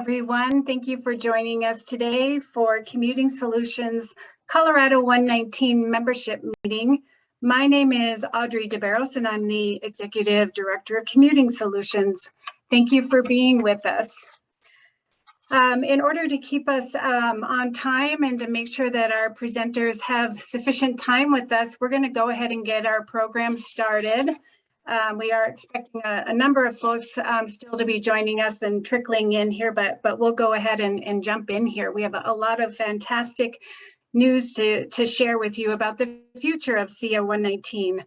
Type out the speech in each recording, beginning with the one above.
Everyone. Thank you for joining us today for Commuting Solutions Colorado 119 membership meeting. My name is Audrey DeBarros and I'm the Executive Director of Commuting Solutions. Thank you for being with us. In order to keep us on time and to make sure that our presenters have sufficient time with us, we're going to go ahead and get our program started. We are expecting a number of folks still to be joining us and trickling in here, but we'll go ahead and jump in here. We have a lot of fantastic news to share with you about the future of CO 119.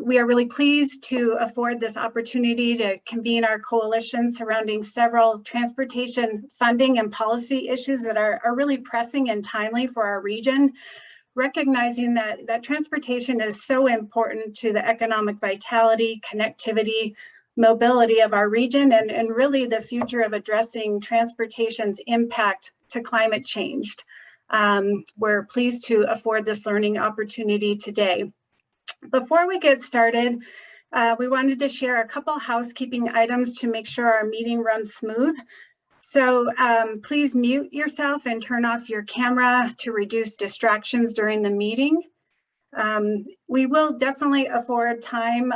We are really pleased to afford this opportunity to convene our coalition surrounding several transportation funding and policy issues that are really pressing and timely for our region, recognizing that transportation is so important to the economic vitality, connectivity, mobility of our region, and really the future of addressing transportation's impact to climate change. We're pleased to afford this learning opportunity today. Before we get started, we wanted to share a couple housekeeping items to make sure our meeting runs smooth. So please mute yourself and turn off your camera to reduce distractions during the meeting. We will definitely afford time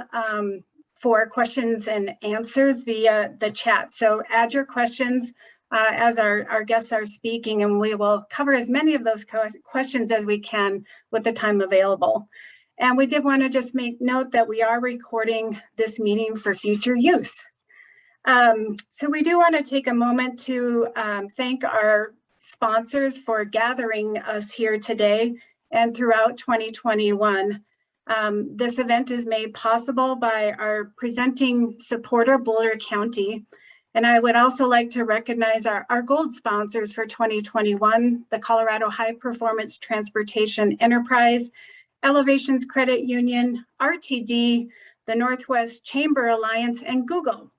for questions and answers via the chat. So add your questions as our guests are speaking, and we will cover as many of those questions as we can with the time available. And we did want to just make note that we are recording this meeting for future use. So we do want to take a moment to thank our sponsors for gathering us here today and throughout 2021. This event is made possible by our presenting supporter, Boulder County. And I would also like to recognize our gold sponsors for 2021, the Colorado High Performance Transportation Enterprise, Elevations Credit Union, RTD, the Northwest Chamber Alliance, and Google.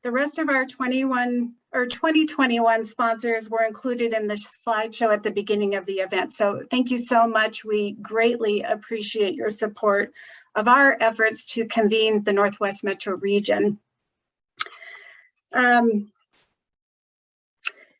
The rest of our 2021 sponsors were included in the slideshow at the beginning of the event. So thank you so much. We greatly appreciate your support of our efforts to convene the Northwest Metro region.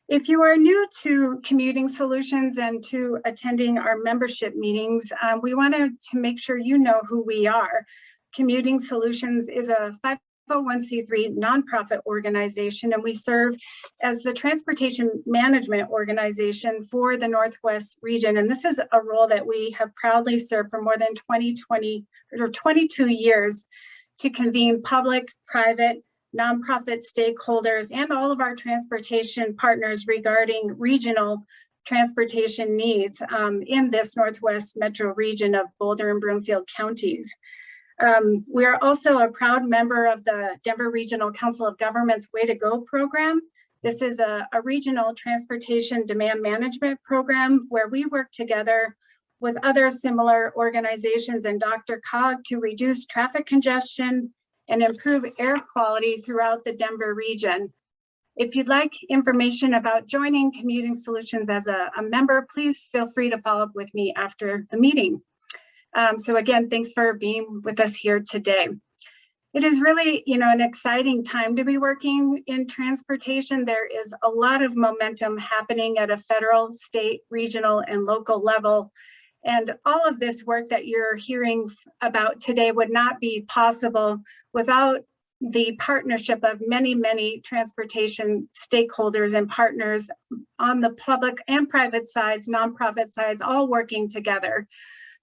If you are new to Commuting Solutions and to attending our membership meetings, we wanted to make sure you know who we are. Commuting Solutions is a 501c3 nonprofit organization, and we serve as the transportation management organization for the Northwest region. And this is a role that we have proudly served for more than 22 years to convene public, private, nonprofit stakeholders and all of our transportation partners regarding regional transportation needs in this Northwest Metro region of Boulder and Broomfield counties. We are also a proud member of the Denver Regional Council of Governments Way to Go program. This is a regional transportation demand management program where we work together with other similar organizations and DRCOG to reduce traffic congestion and improve air quality throughout the Denver region. If you'd like information about joining Commuting Solutions as a member, please feel free to follow up with me after the meeting. So again, thanks for being with us here today. It is really, an exciting time to be working in transportation. There is a lot of momentum happening at a federal, state, regional, and local level. And all of this work that you're hearing about today would not be possible without the partnership of many, many transportation stakeholders and partners on the public and private sides, nonprofit sides, all working together.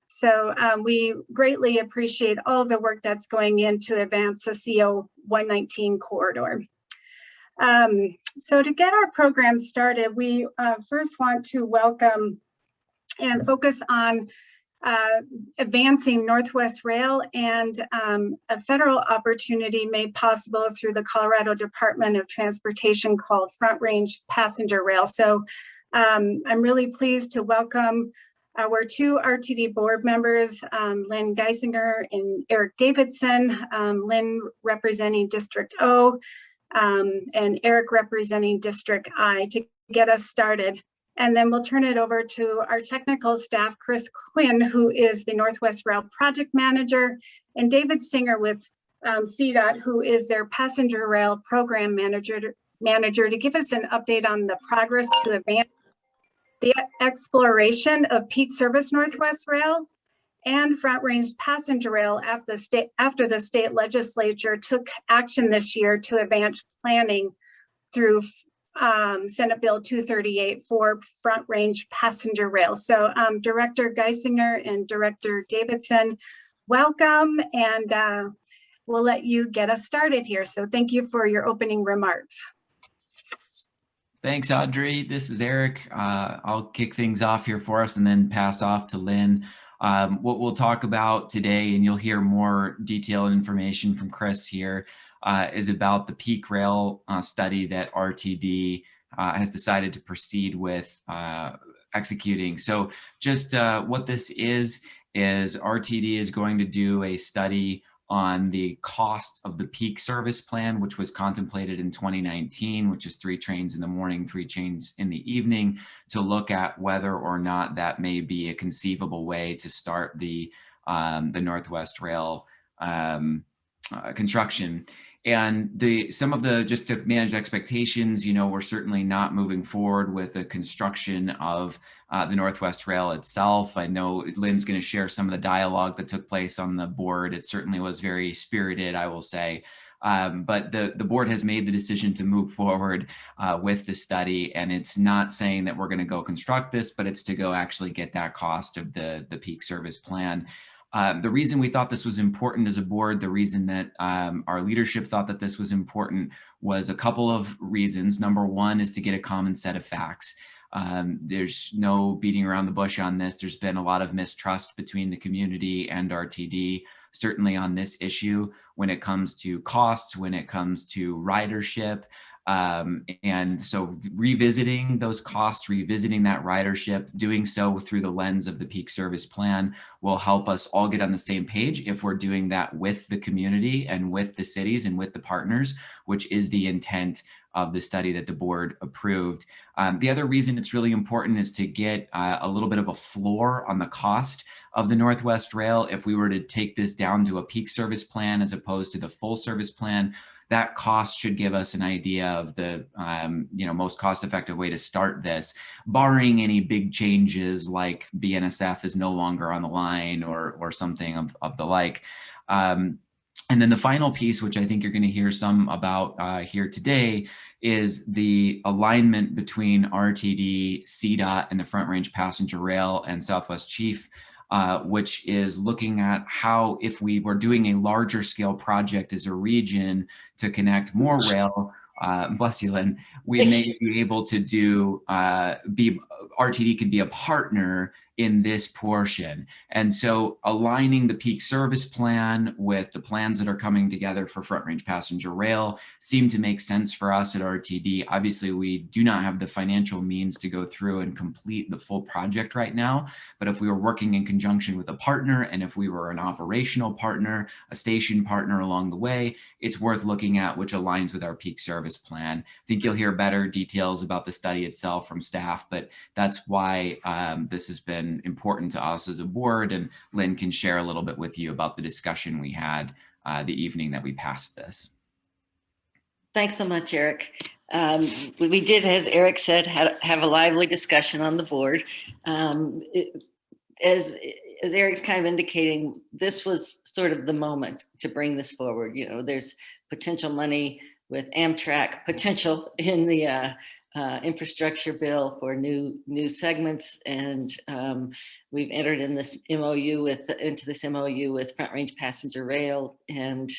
So we greatly appreciate all of the work that's going in to advance the CO 119 corridor. So to get our program started, we first want to welcome and focus on advancing Northwest Rail and a federal opportunity made possible through the Colorado Department of Transportation called Front Range Passenger Rail. So I'm really pleased to welcome our two RTD board members, Lynn Guissinger and Erik Davidson, Lynn representing District O and Erik representing District I, to get us started. And then we'll turn it over to our technical staff, Quinn, who is the Northwest Rail Project Manager, and David Singer with Cdot, who is their Passenger Rail Program Manager, manager to give us an update on the progress to advance the exploration of peak service Northwest Rail and Front Range Passenger Rail after the state legislature took action this year to advance planning through Senate Bill 238 for Front Range Passenger Rail. So Director Guissinger and Director Davidson, welcome, and we'll let you get us started here. So thank you for your opening remarks. Thanks, Audrey. This is Erik. I'll kick things off here for us and then pass off to Lynn. What we'll talk about today, and you'll hear more detailed information from Chris here, is about the peak rail study that RTD has decided to proceed with executing. So just what this is RTD is going to do a study on the cost of the peak service plan, which was contemplated in 2019, which is 3 trains in the morning, 3 trains in the evening, to look at whether or not that may be a conceivable way to start the Northwest Rail construction. And some of the, just to manage expectations, you know, we're certainly not moving forward with the construction of the Northwest Rail itself. I know Lynn's going to share some of the dialogue that took place on the board. It certainly was very spirited, I will say. But the board has made the decision to move forward with the study, and it's not saying that we're going to go construct this, but it's to go actually get that cost of the peak service plan. The reason we thought this was important as a board, the reason that our leadership thought that this was important, was a couple of reasons. Number one is to get a common set of facts. There's no beating around the bush on this. There's been a lot of mistrust between the community and RTD, certainly on this issue when it comes to costs, when it comes to ridership. And so revisiting those costs, revisiting that ridership, doing so through the lens of the peak service plan will help us all get on the same page if we're doing that with the community and with the cities and with the partners, which is the intent of the study that the board approved. The other reason it's really important is to get a little bit of a floor on the cost of the Northwest Rail. If we were to take this down to a peak service plan as opposed to the full service plan, that cost should give us an idea of the most cost-effective way to start this, barring any big changes like BNSF is no longer on the line or something of the like. And then the final piece, which I think you're going to hear some about here today, is the alignment between RTD, Cdot, and the Front Range Passenger Rail and Southwest Chief, which is looking at how, if we were doing a larger scale project as a region to connect more rail, bless you, Lynn, we may be able to do, RTD could be a partner in this portion. And so aligning the peak service plan with the plans that are coming together for Front Range Passenger Rail seemed to make sense for us at RTD. Obviously, we do not have the financial means to go through and complete the full project right now. But if we were working in conjunction with a partner, and if we were an operational partner, a station partner along the way, it's worth looking at which aligns with our peak service plan. I think you'll hear better details about the study itself from staff, but that's why this has been important to us as a board, and Lynn can share a little bit with you about the discussion we had the evening that we passed this. Thanks so much, Erik. We did, as Erik said, have a lively discussion on the board. As Erik's kind of indicating, this was sort of the moment to bring this forward. You know, there's potential money with Amtrak, potential in the infrastructure bill for new segments, and we've entered in this MOU into this MOU with Front Range Passenger Rail and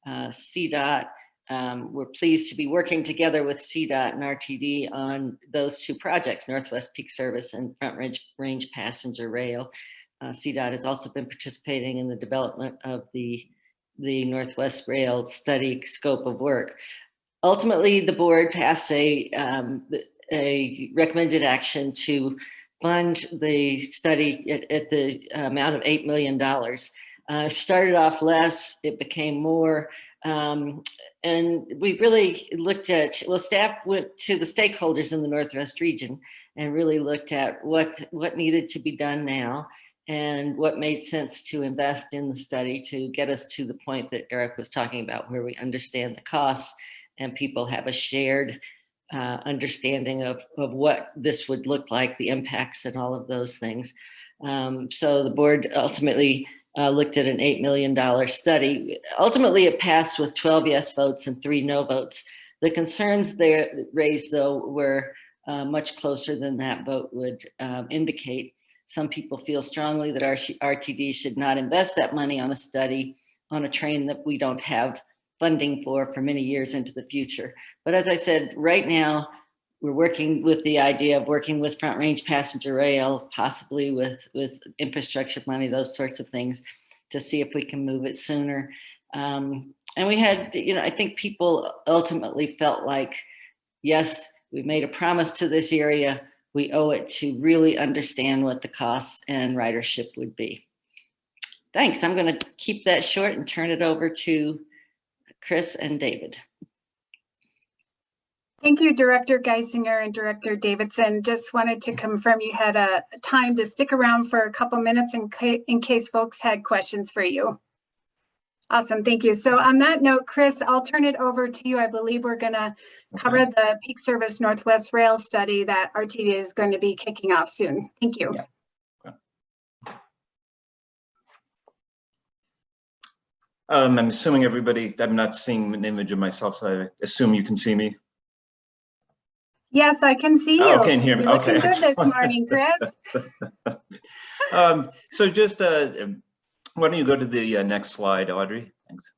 Cdot. We're pleased to be working together with Cdot and RTD on those 2 projects, Northwest Peak Service and Front Range Passenger Rail. Cdot has also been participating in the development of the Northwest Rail study scope of work. Ultimately, the board passed a recommended action to fund the study at the amount of $8 million. Started off less, it became more, and we really looked at, well, staff went to the stakeholders in the Northwest region and really looked at what needed to be done now and what made sense to invest in the study to get us to the point that Erik was talking about, where we understand the costs and people have a shared understanding of what this would look like, the impacts and all of those things. So the board ultimately looked at an $8 million study. Ultimately, it passed with 12 yes votes and 3 no votes. The concerns there raised, though, were much closer than that vote would indicate. Some people feel strongly that RTD should not invest that money on a study on a train that we don't have funding for many years into the future. But as I said, right now, we're working with the idea of working with Front Range Passenger Rail, possibly with infrastructure money, those sorts of things, to see if we can move it sooner. And we had, I think people ultimately felt like, yes, we made a promise to this area. We owe it to really understand what the costs and ridership would be. Thanks. I'm going to keep that short and turn it over to Chris and David. Thank you, Director Guissinger and Director Davidson. Just wanted to confirm you had a time to stick around for a couple minutes in case folks had questions for you. Awesome, thank you. So on that note, Chris, I'll turn it over to you. I believe we're going to cover the Peak Service Northwest Rail study that RTD is going to be kicking off soon. Thank you. Yeah. I'm assuming everybody, I'm not seeing an image of myself, so I assume you can see me. Yes, I can see you. Oh, okay, and hear me. You're Okay, looking good this morning, Chris. So just, why don't you go to the next slide, Audrey? Thanks.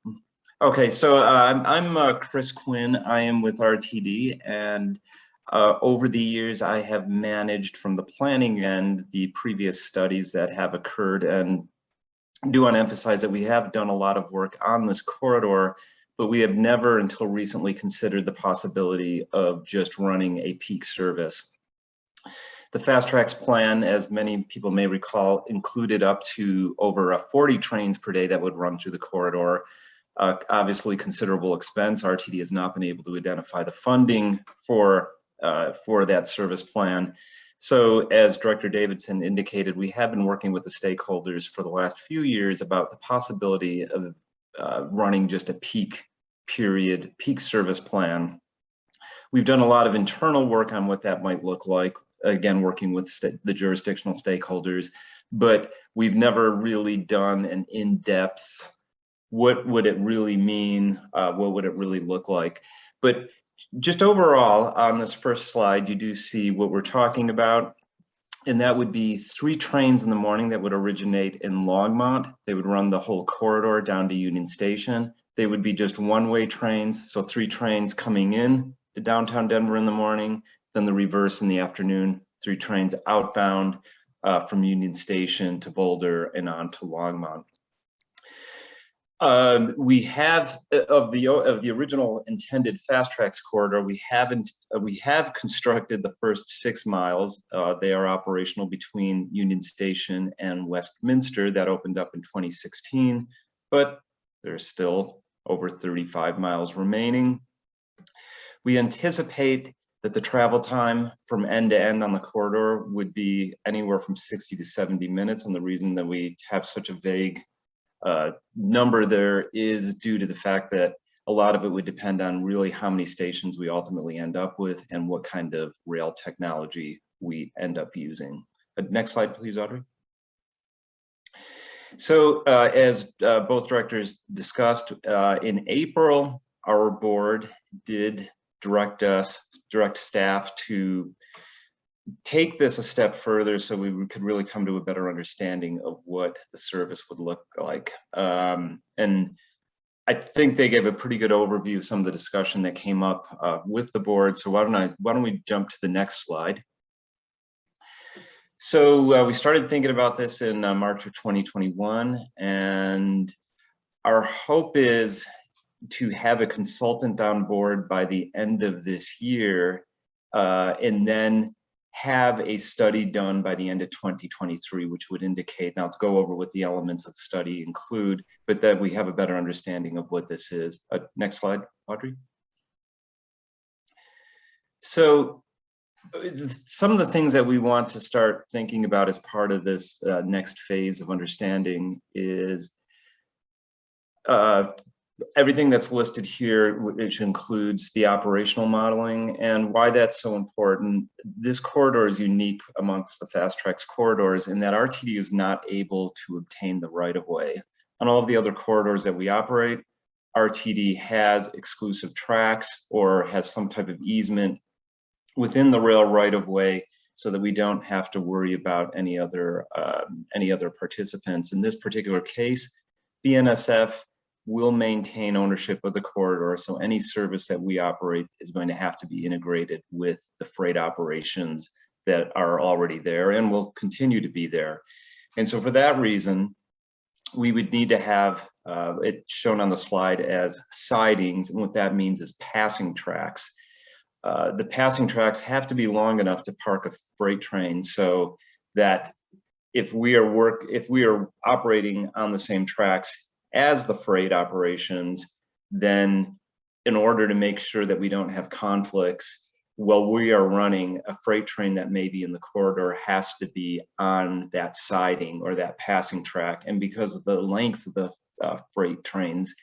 Okay, so I'm Chris Quinn. I am with RTD, and over the years, I have managed from the planning end the previous studies that have occurred, and do want to emphasize that we have done a lot of work on this corridor, but we have never until recently considered the possibility of just running a peak service. The Fast Tracks plan, as many people may recall, included up to over 40 trains per day that would run through the corridor. Obviously considerable expense. RTD has not been able to identify the funding for that service plan. So as Director Davidson indicated, we have been working with the stakeholders for the last few years about the possibility of running just a peak service plan. We've done a lot of internal work on what that might look like, again, working with the jurisdictional stakeholders, but we've never really done an in-depth, what would it really mean? What would it really look like? But just overall, on this first slide, you do see what we're talking about, and that would be 3 trains in the morning that would originate in Longmont. They would run the whole corridor down to Union Station. They would be just one-way trains, so 3 trains coming in to downtown Denver in the morning, then the reverse in the afternoon, 3 trains outbound from Union Station to Boulder and on to Longmont. We have of the original intended Fast Tracks corridor. We have constructed the first 6 miles. They are operational between Union Station and Westminster. That opened up in 2016, but there's still over 35 miles remaining. We anticipate that the travel time from end to end on the corridor would be anywhere from 60 to 70 minutes. And the reason that we have such a vague number there is due to the fact that a lot of it would depend on really how many stations we ultimately end up with and what kind of rail technology we end up using. Next slide, please, Audrey. So as both directors discussed, in April, our board did direct staff to take this a step further so we could really come to a better understanding of what the service would look like. And I think they gave a pretty good overview of some of the discussion that came up with the board. So why don't we jump to the next slide? So we started thinking about this in March of 2021, and our hope is to have a consultant on board by the end of this year, and then have a study done by the end of 2023, which would indicate, now to go over what the elements of the study include, but that we have a better understanding of what this is. Next slide, Audrey. So some of the things that we want to start thinking about as part of this next phase of understanding is everything that's listed here, which includes the operational modeling. And why that's so important, this corridor is unique amongst the Fast Tracks corridors in that RTD is not able to obtain the right-of-way. On all of the other corridors that we operate, RTD has exclusive tracks or has some type of easement within the rail right-of-way so that we don't have to worry about any other participants. In this particular case, BNSF will maintain ownership of the corridor, so any service that we operate is going to have to be integrated with the freight operations that are already there and will continue to be there. And so for that reason, we would need to have it shown on the slide as sidings, and what that means is passing tracks. The passing tracks have to be long enough to park a freight train so that if we are operating on the same tracks as the freight operations, then in order to make sure that we don't have conflicts, while we are running, a freight train that may be in the corridor has to be on that siding or that passing track. And because of the length of the freight trains,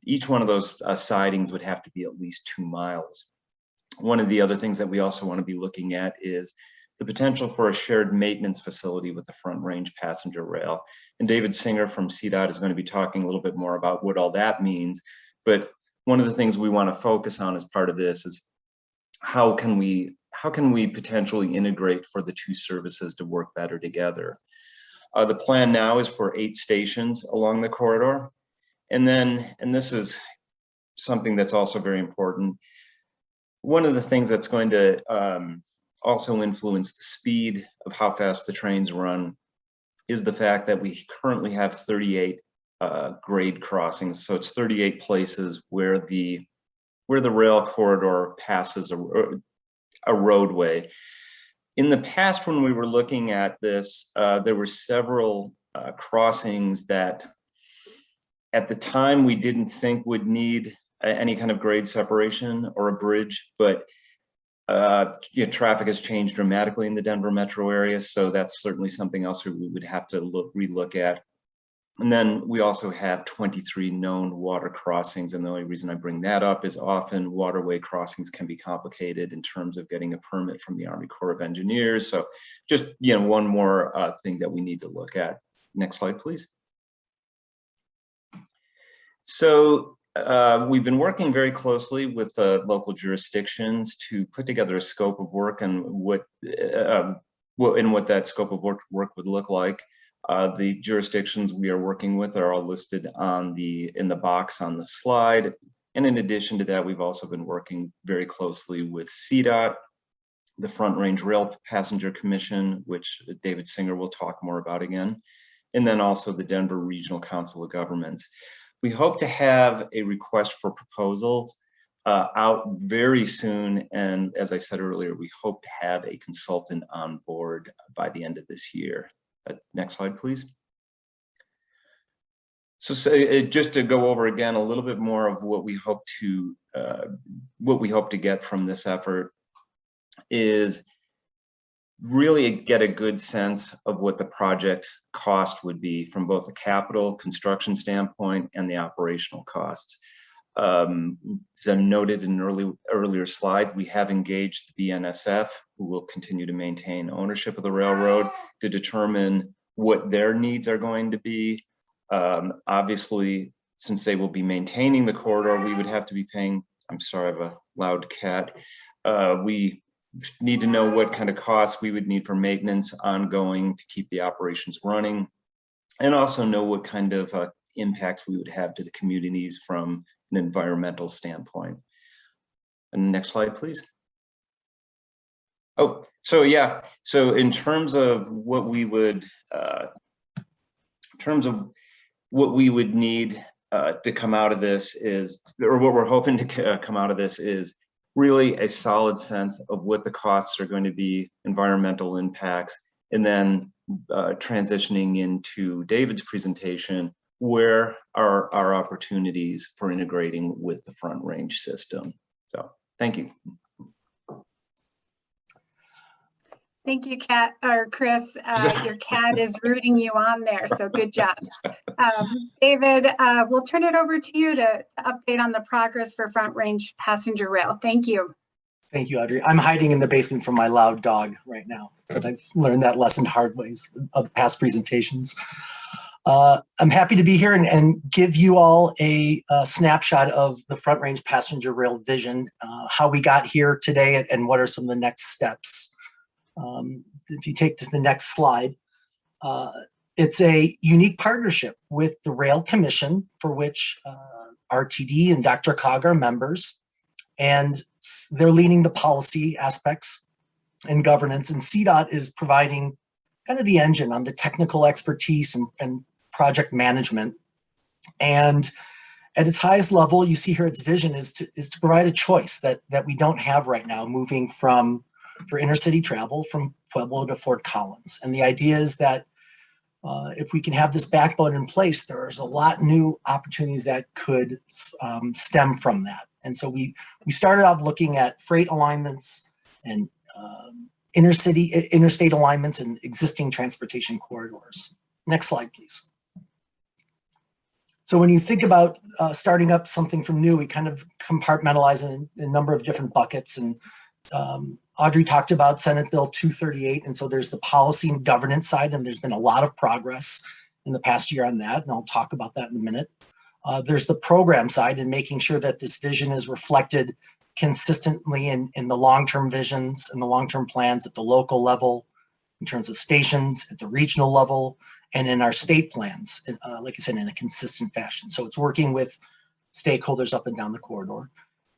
each one of those sidings would have to be at least 2 miles. One of the other things that we also want to be looking at is the potential for a shared maintenance facility with the Front Range passenger rail. And David Singer from Cdot is going to be talking a little bit more about what all that means. But one of the things we want to focus on as part of this is how can we potentially integrate for the two services to work better together. The plan now is for 8 stations along the corridor. And this is something that's also very important. One of the things that's going to also influence the speed of how fast the trains run is the fact that we currently have 38 grade crossings. So it's 38 places where the rail corridor passes a roadway. In the past, when we were looking at this, there were several crossings that at the time we didn't think would need any kind of grade separation or a bridge, but traffic has changed dramatically in the Denver metro area, so that's certainly something else we would have to relook at. And then we also have 23 known water crossings, and the only reason I bring that up is often waterway crossings can be complicated in terms of getting a permit from the Army Corps of Engineers. So just one more thing that we need to look at. Next slide, please. So we've been working very closely with local jurisdictions to put together a scope of work and what that scope of work would look like. The jurisdictions we are working with are all listed in the box on the slide. And in addition to that, we've also been working very closely with Cdot, the Front Range Rail Passenger Commission, which David Singer will talk more about again, and then also the Denver Regional Council of Governments. We hope to have a request for proposals out very soon. And as I said earlier, we hope to have a consultant on board by the end of this year. Next slide, please. So just to go over again a little bit more of what we hope to get from this effort is really get a good sense of what the project cost would be from both the capital construction standpoint and the operational costs. As I noted in an earlier slide, we have engaged the BNSF, who will continue to maintain ownership of the railroad, to determine what their needs are going to be. Obviously, since they will be maintaining the corridor, we would have to be paying, I'm sorry, I have a loud cat. We need to know what kind of costs we would need for maintenance ongoing to keep the operations running, and also know what kind of impacts we would have to the communities from an environmental standpoint. And next slide, please. Oh, so yeah, so in terms of what we would, need to come out of this is, or what we're hoping to come out of this is really a solid sense of what the costs are going to be, environmental impacts, and then transitioning into David's presentation, where are our opportunities for integrating with the Front Range system. So thank you. Thank you, Chris. Your cat is rooting you on there, so good job. David, we'll turn it over to you to update on the progress for Front Range Passenger Rail. Thank you. Thank you, Audrey. I'm hiding in the basement from my loud dog right now, but I've learned that lesson hard ways of past presentations. I'm happy to be here and give you all a snapshot of the Front Range Passenger Rail vision, how we got here today, and what are some of the next steps. If you take to the next slide, it's a unique partnership with the Rail Commission, for which RTD and Dr. Cog are members, and they're leading the policy aspects and governance, and Cdot is providing kind of the engine on the technical expertise and project management. And at its highest level, you see here its vision is to provide a choice that we don't have right now, moving for intercity travel from Pueblo to Fort Collins. And the idea is that if we can have this backbone in place, there's a lot new opportunities that could stem from that. And so we started off looking at freight alignments and interstate alignments and existing transportation corridors. Next slide, please. So when you think about starting up something from new, we kind of compartmentalize in a number of different buckets. And Audrey talked about Senate Bill 238. And so there's the policy and governance side, and there's been a lot of progress in the past year on that. And I'll talk about that in a minute. There's the program side and making sure that this vision is reflected consistently in the long-term visions and the long-term plans at the local level, in terms of stations, at the regional level, and in our state plans, like I said, in a consistent fashion. So it's working with stakeholders up and down the corridor.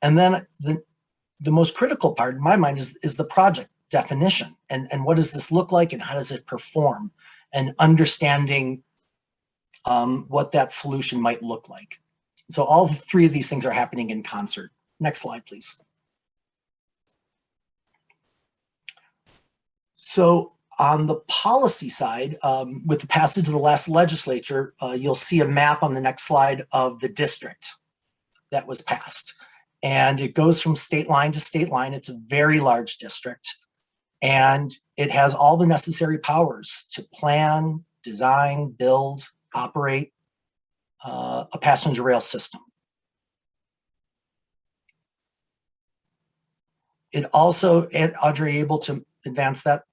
And then the most critical part in my mind is the project definition. And what does this look like and how does it perform? And understanding what that solution might look like. So all three of these things are happening in concert. Next slide, please. So on the policy side, with the passage of the last legislature, you'll see a map on the next slide of the district that was passed. And it goes from state line to state line. It's a very large district. And it has all the necessary powers to plan, design, build, operate a passenger rail system. It also, Audrey, able to advance that?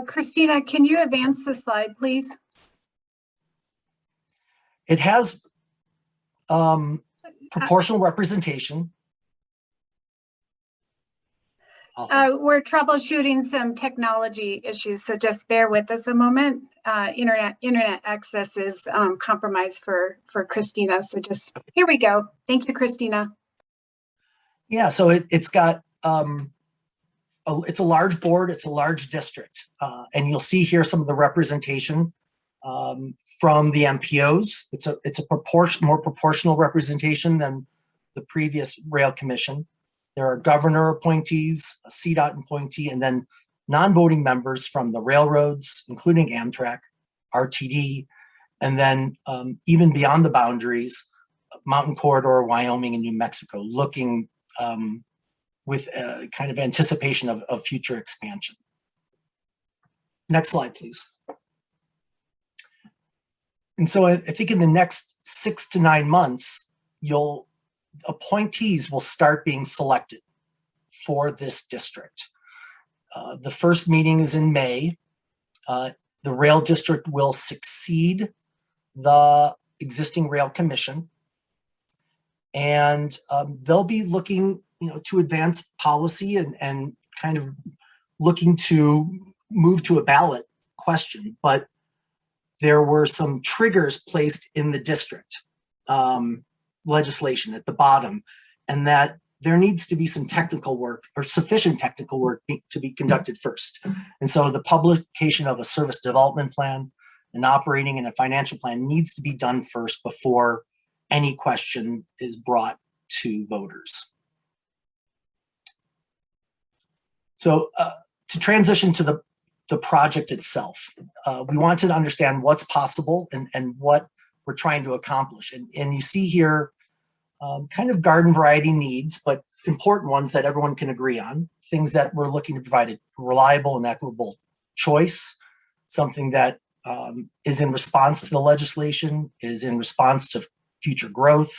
Christina, can you advance the slide, please? It has proportional representation. We're troubleshooting some technology issues, so just bear with us a moment. Internet access is compromised for Christina, so just, here we go. Thank you, Christina. Yeah, so it's got, it's a large board, it's a large district, and you'll see here some of the representation from the MPOs. It's a more proportional representation than the previous Rail Commission. There are governor appointees, a Cdot appointee, and then non-voting members from the railroads, including Amtrak, RTD, and then even beyond the boundaries, Mountain Corridor, Wyoming, and New Mexico, looking with a kind of anticipation of future expansion. Next slide, please. And so I think in the next 6 to 9 months, appointees will start being selected for this district. The first meeting is in May. The rail district will succeed the existing Rail Commission, and they'll be looking, to advance policy and kind of looking to move to a ballot question. But there were some triggers placed in the district legislation at the bottom, and that there needs to be some technical work or sufficient technical work to be conducted first. And so the publication of a service development plan, an operating and a financial plan needs to be done first before any question is brought to voters. So to transition to the project itself, we wanted to understand what's possible and what we're trying to accomplish. And you see here kind of garden variety needs, but important ones that everyone can agree on, things that we're looking to provide a reliable and equitable choice, something that is in response to the legislation, is in response to future growth,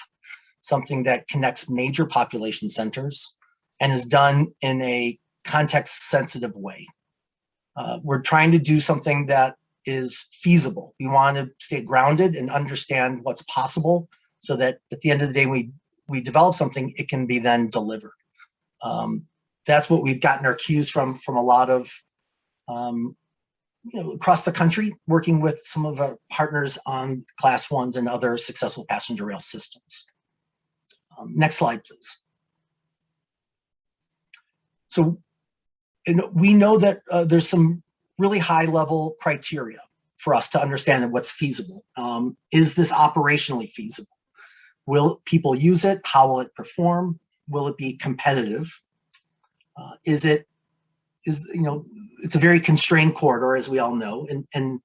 something that connects major population centers, and is done in a context-sensitive way. We're trying to do something that is feasible. We want to stay grounded and understand what's possible so that at the end of the day, we develop something, it can be then delivered. That's what we've gotten our cues from a lot of, across the country, working with some of our partners on Class 1s and other successful passenger rail systems. Next slide, please. So we know that there's some really high level criteria for us to understand that what's feasible. Is this operationally feasible? Will people use it? How will it perform? Will it be competitive? It's a very constrained corridor, as we all know, and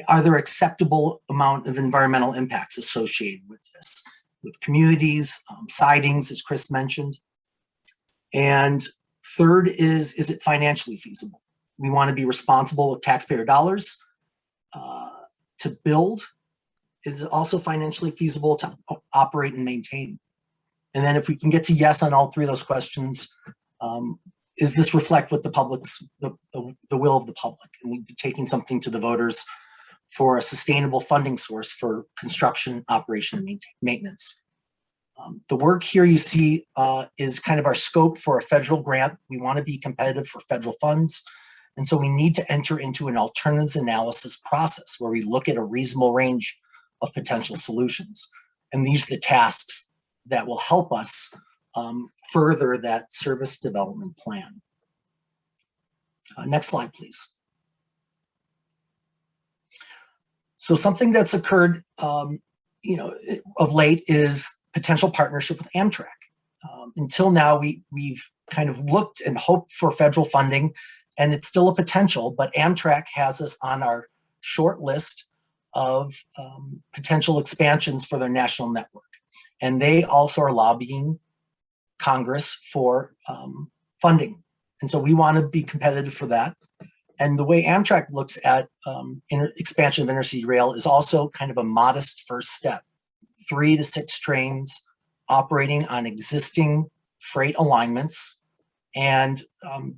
are there acceptable amount of environmental impacts associated with this, with communities, sidings, as Chris mentioned? And third is it financially feasible? We want to be responsible with taxpayer dollars. To build is also financially feasible to operate and maintain. And then if we can get to yes on all three of those questions, is this reflect what the public's, the will of the public? And we'd be taking something to the voters for a sustainable funding source for construction, operation, and maintenance. The work here you see is kind of our scope for a federal grant. We want to be competitive for federal funds. And so we need to enter into an alternatives analysis process where we look at a reasonable range of potential solutions. And these are the tasks that will help us further that service development plan. Next slide, please. So something that's occurred, of late is potential partnership with Amtrak. Until now, we've kind of looked and hoped for federal funding, and it's still a potential, but Amtrak has us on our short list of potential expansions for their national network. And they also are lobbying Congress for funding. And so we want to be competitive for that. And the way Amtrak looks at expansion of intercity rail is also kind of a modest first step. 3 to 6 trains operating on existing freight alignments. And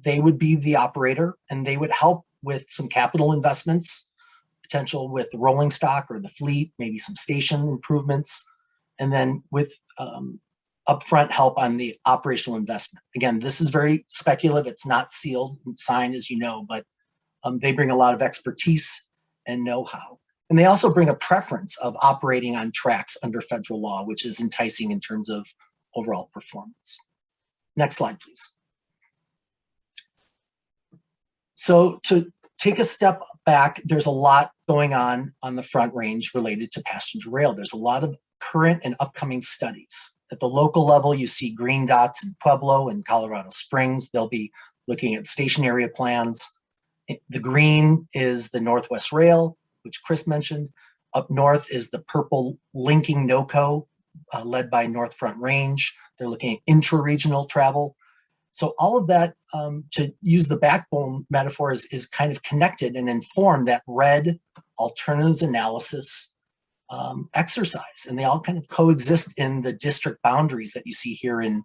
they would be the operator, and they would help with some capital investments, potential with the rolling stock or the fleet, maybe some station improvements, and then with upfront help on the operational investment. Again, this is very speculative. It's not sealed and signed, as you know, but they bring a lot of expertise and know-how. And they also bring a preference of operating on tracks under federal law, which is enticing in terms of overall performance. Next slide, please. So to take a step back, there's a lot going on the Front Range related to passenger rail. There's a lot of current and upcoming studies. At the local level, you see green dots in Pueblo and Colorado Springs. They'll be looking at station area plans. The green is the Northwest Rail, which Chris mentioned. Up north is the purple linking NOCO, led by North Front Range. They're looking at intra-regional travel. So all of that, to use the backbone metaphor, is kind of connected and informed that red alternatives analysis exercise. And they all kind of coexist in the district boundaries that you see here in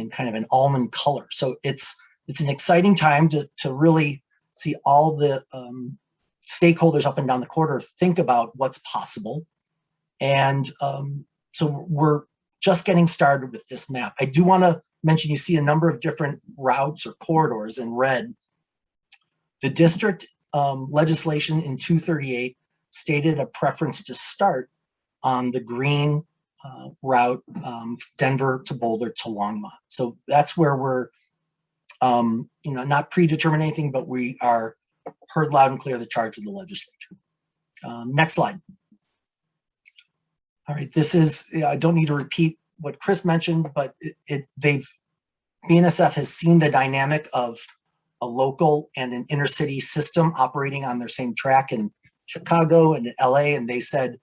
kind of an almond color. So it's an exciting time to really see all the stakeholders up and down the corridor think about what's possible. And so we're just getting started with this map. I do want to mention, you see a number of different routes or corridors in red. The district legislation in 238 stated a preference to start on the green route, Denver to Boulder to Longmont. So that's where we're, not predetermined anything, but we are heard loud and clear the charge of the legislature. Next slide. All right, this is, I don't need to repeat what Chris mentioned, but BNSF has seen the dynamic of a local and an intercity system operating on their same track in Chicago and LA, and they said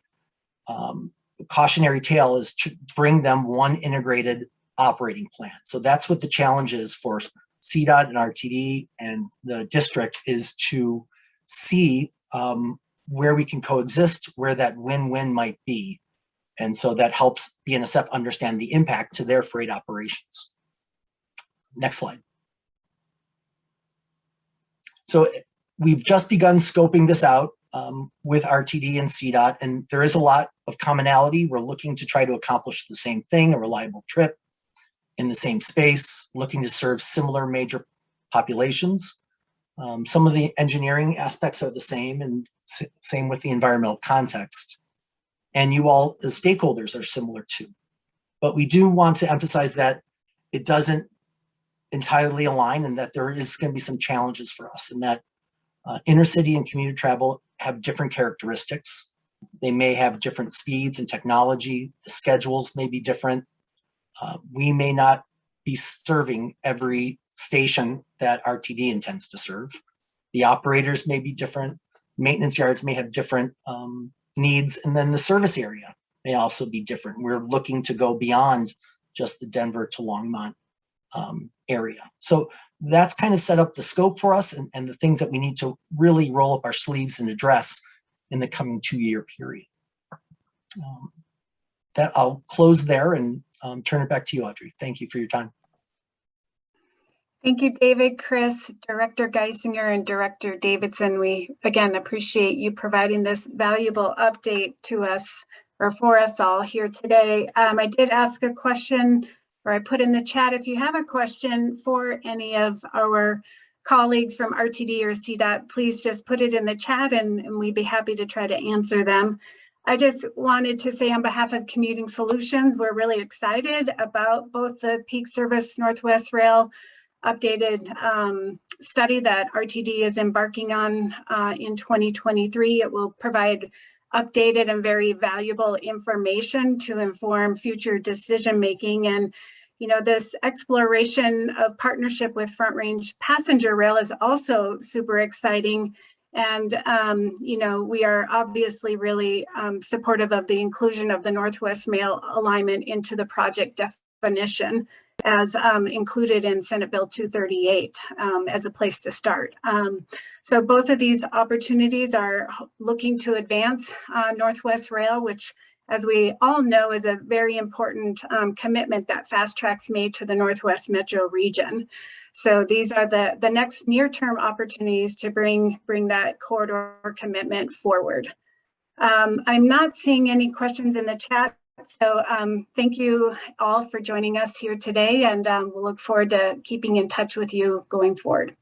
the cautionary tale is to bring them one integrated operating plan. So that's what the challenge is for Cdot and RTD and the district, is to see where we can coexist, where that win-win might be. And so that helps BNSF understand the impact to their freight operations. Next slide. So we've just begun scoping this out with RTD and Cdot, and there is a lot of commonality. We're looking to try to accomplish the same thing, a reliable trip in the same space, looking to serve similar major populations. Some of the engineering aspects are the same, and same with the environmental context. And you all as stakeholders are similar too. But we do want to emphasize that it doesn't entirely align, and that there is going to be some challenges for us, and that intercity and commuter travel have different characteristics. They may have different speeds and technology. The schedules may be different. We may not be serving every station that RTD intends to serve. The operators may be different. Maintenance yards may have different needs, and then the service area may also be different. We're looking to go beyond just the Denver to Longmont area. So that's kind of set up the scope for us, and the things that we need to really roll up our sleeves and address in the coming 2-year period. That I'll close there and turn it back to you, Audrey. Thank you for your time. Thank you, David, Chris, Director Guissinger, and Director Davidson. We, again, appreciate you providing this valuable update to us, or for us all here today. I did ask a question, or I put in the chat, if you have a question for any of our colleagues from RTD or Cdot, please just put it in the chat, and we'd be happy to try to answer them. I just wanted to say on behalf of Commuting Solutions, we're really excited about both the Peak Service Northwest Rail updated study that RTD is embarking on in 2023. It will provide updated and very valuable information to inform future decision making. And you know, this exploration of partnership with Front Range Passenger Rail is also super exciting. And you know, we are obviously really supportive of the inclusion of the Northwest Mail alignment into the project definition, as included in Senate Bill 238 as a place to start. So both of these opportunities are looking to advance Northwest Rail, which, as we all know, is a very important commitment that Fast Track's made to the Northwest Metro region. So these are the next near-term opportunities to bring that corridor commitment forward. I'm not seeing any questions in the chat. So thank you all for joining us here today, and we'll look forward to keeping in touch with you going forward.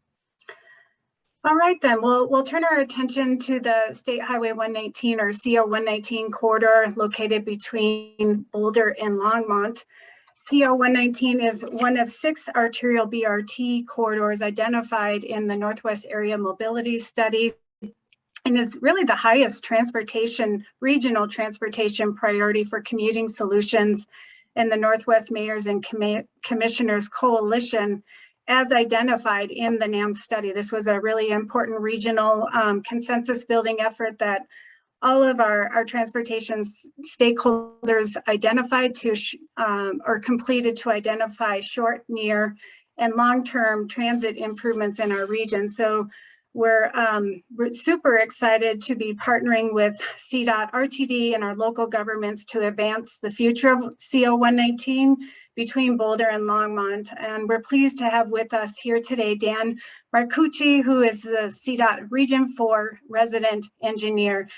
All right, then we'll turn our attention to the State Highway 119 or CO 119 corridor located between Boulder and Longmont. CO 119 is one of 6 arterial BRT corridors identified in the Northwest Area Mobility Study, and is really the highest regional transportation priority for Commuting Solutions in the Northwest Mayors and Commissioners Coalition, as identified in the NAM study. This was a really important regional consensus building effort that all of our transportation stakeholders identified to or completed to identify short, near, and long-term transit improvements in our region. So we're super excited to be partnering with Cdot, RTD, and our local governments to advance the future of CO 119 between Boulder and Longmont. And we're pleased to have with us here today Dan Marcucci, who is the Cdot Region 4 resident engineer,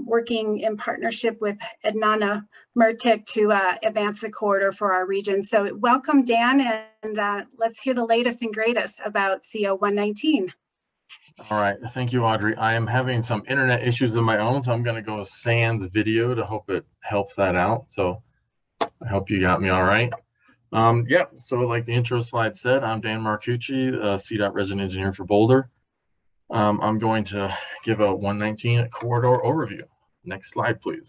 working in partnership with Ednana Mertic to advance the corridor for our region. So welcome, Dan, and let's hear the latest and greatest about CO 119. All right, thank you, Audrey. I am having some internet issues of my own, so I'm going to go sans video to hope it helps that out. So I hope you got me all right. Yeah, so like the intro slide said, I'm Dan Marcucci, Cdot resident engineer for Boulder. I'm going to give a 119 corridor overview. Next slide, please.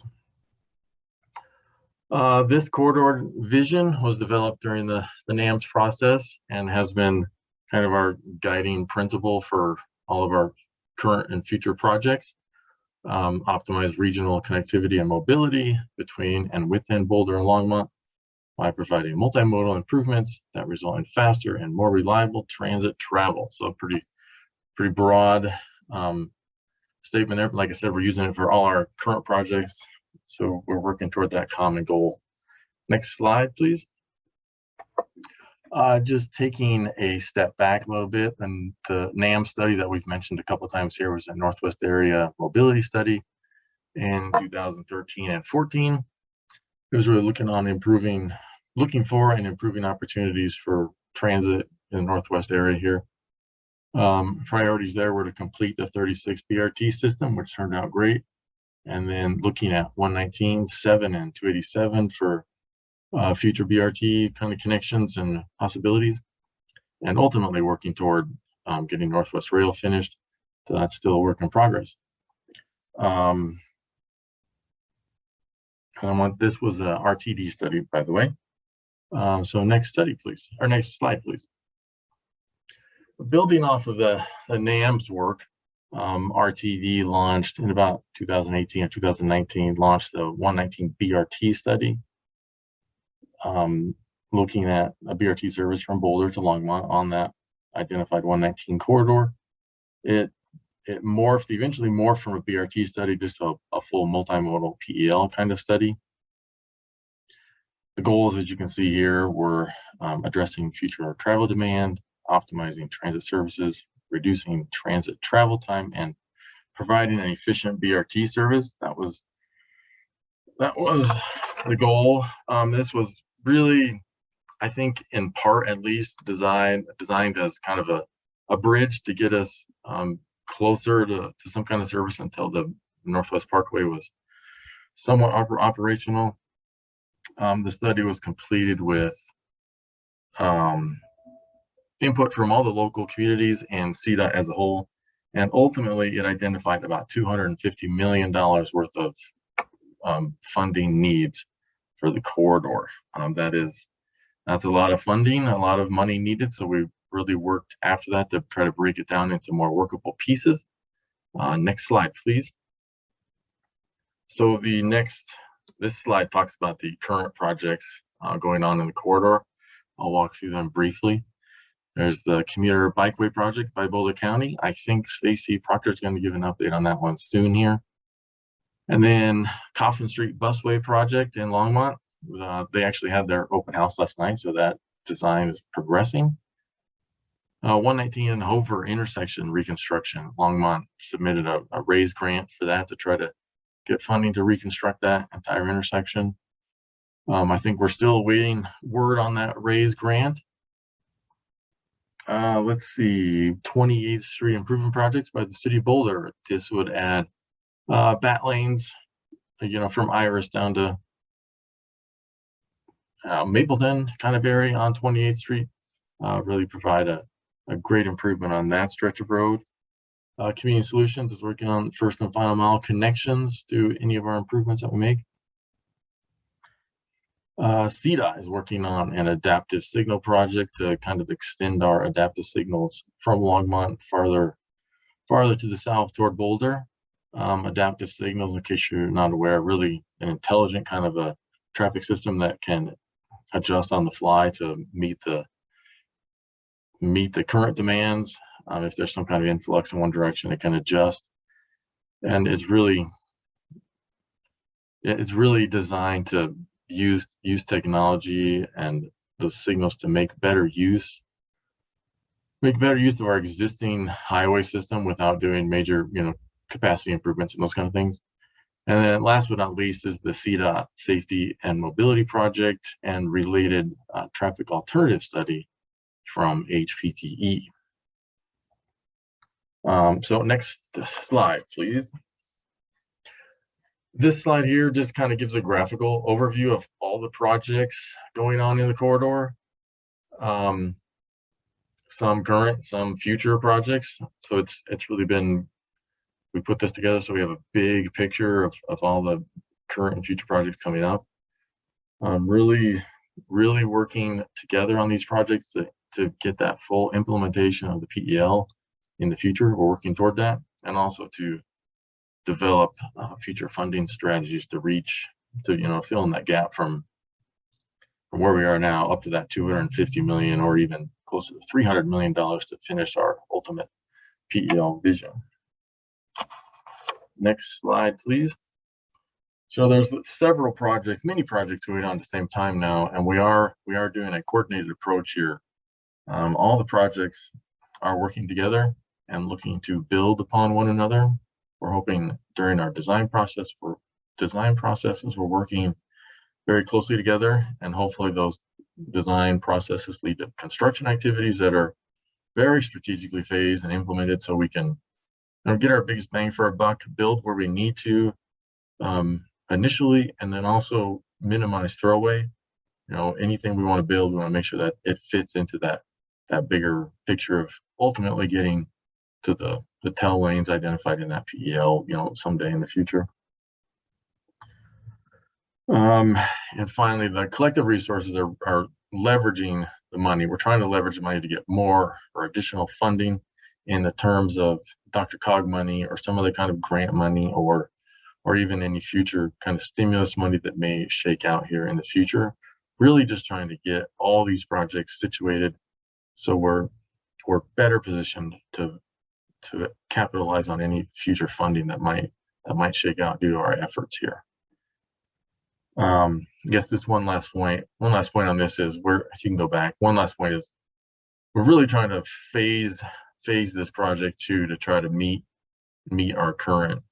This corridor vision was developed during the NAMS process and has been kind of our guiding principle for all of our current and future projects. Optimize regional connectivity and mobility between and within Boulder and Longmont by providing multimodal improvements that result in faster and more reliable transit travel. So pretty broad statement there. But like I said, we're using it for all our current projects. So we're working toward that common goal. Next slide, please. Just taking a step back a little bit, and the NAM study that we've mentioned a couple of times here was a Northwest Area Mobility Study in 2013 and 14. It was really looking for and improving opportunities for transit in the Northwest area here. Priorities there were to complete the 36 BRT system, which turned out great. And then looking at 119, 7, and 287 for future BRT kind of connections and possibilities. And ultimately working toward getting Northwest Rail finished. So that's still a work in progress. This was a RTD study, by the way. So next study, please, or next slide, please. Building off of the NAM's work, RTD launched in about 2018 or 2019, launched the 119 BRT study, looking at a BRT service from Boulder to Longmont on that identified 119 corridor. It eventually morphed from a BRT study, just a full multimodal PEL kind of study. The goals, as you can see here, were addressing future travel demand, optimizing transit services, reducing transit travel time, and providing an efficient BRT service. That was the goal. This was really, I think, in part at least, designed as kind of a bridge to get us closer to some kind of service until the Northwest Parkway was somewhat operational. The study was completed with input from all the local communities and Cdot as a whole, and ultimately it identified about $250 million worth of funding needs for the corridor. That's a lot of funding, a lot of money needed, so we really worked after that to try to break it down into more workable pieces. Next slide, please. So this slide talks about the current projects going on in the corridor. I'll walk through them briefly. There's the commuter bikeway project by Boulder County. I think Stacey Proctor is going to give an update on that one soon here. And then Coffin Street Busway project in Longmont. They actually had their open house last night, so that design is progressing. 119 and Hover intersection reconstruction. Longmont submitted a raise grant for that to try to get funding to reconstruct that entire intersection. I think we're still awaiting word on that raise grant. Let's see, 28th Street improvement projects by the city of Boulder. This would add bat lanes, from Iris down to Mapleton kind of area on 28th Street. Really provide a great improvement on that stretch of road. Community Solutions is working on first and final mile connections to any of our improvements that we make. Cdot is working on an adaptive signal project to kind of extend our adaptive signals from Longmont farther to the south toward Boulder. Adaptive signals, in case you're not aware, really an intelligent kind of a traffic system that can adjust on the fly to meet the current demands. If there's some kind of influx in one direction, it can adjust. And it's really designed to use technology and the signals to make better use of our existing highway system without doing major, capacity improvements and those kind of things. And then last but not least is the Cdot safety and mobility project and related traffic alternative study from HPTE. So next slide, please. This slide here just kind of gives a graphical overview of all the projects going on in the corridor. Some current, some future projects. So it's really been, we put this together so we have a big picture of all the current and future projects coming up. Really working together on these projects to get that full implementation of the PEL in the future. We're working toward that, and also to develop future funding strategies to fill in that gap from where we are now up to that $250 million or even closer to $300 million to finish our ultimate PEL vision. Next slide, please. So there's several projects, many projects going on at the same time now, and we are doing a coordinated approach here. All the projects are working together and looking to build upon one another. We're hoping during our design processes, we're working very closely together, and hopefully those design processes lead to construction activities that are very strategically phased and implemented, so we can get our biggest bang for our buck, build where we need to initially, and then also minimize throwaway. Anything we want to build, we want to make sure that it fits into that bigger picture of ultimately getting to the TEL lanes identified in that PEL, someday in the future. And finally, the collective resources are leveraging the money. We're trying to leverage the money to get more or additional funding in the terms of Dr. Cog money or some other kind of grant money, or even any future kind of stimulus money that may shake out here in the future. Really just trying to get all these projects situated so we're better positioned to capitalize on any future funding that might shake out due to our efforts here. I guess just one last point on this is you can go back. One last point is we're really trying to phase this project to try to meet our current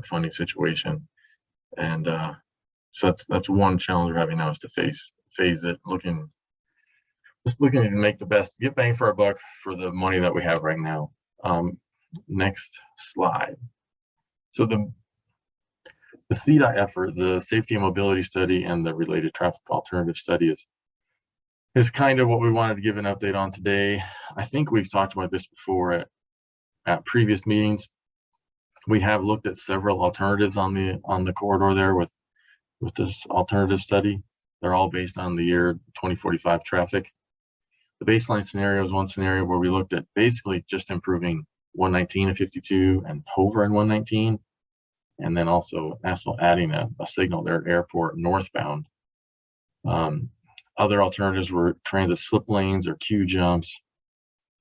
funding situation. And so that's one challenge we're having now, is to phase it, looking to make the best, get bang for our buck for the money that we have right now. Next slide. So the Cdot effort, the safety and mobility study and the related traffic alternative study is kind of what we wanted to give an update on today. I think we've talked about this before at previous meetings. We have looked at several alternatives on the corridor there with this alternative study. They're all based on the year 2045 traffic. The baseline scenario is one scenario where we looked at basically just improving 119 and 52 and Hover and 119, and then also adding a signal there at airport northbound. Other alternatives were transit slip lanes or queue jumps.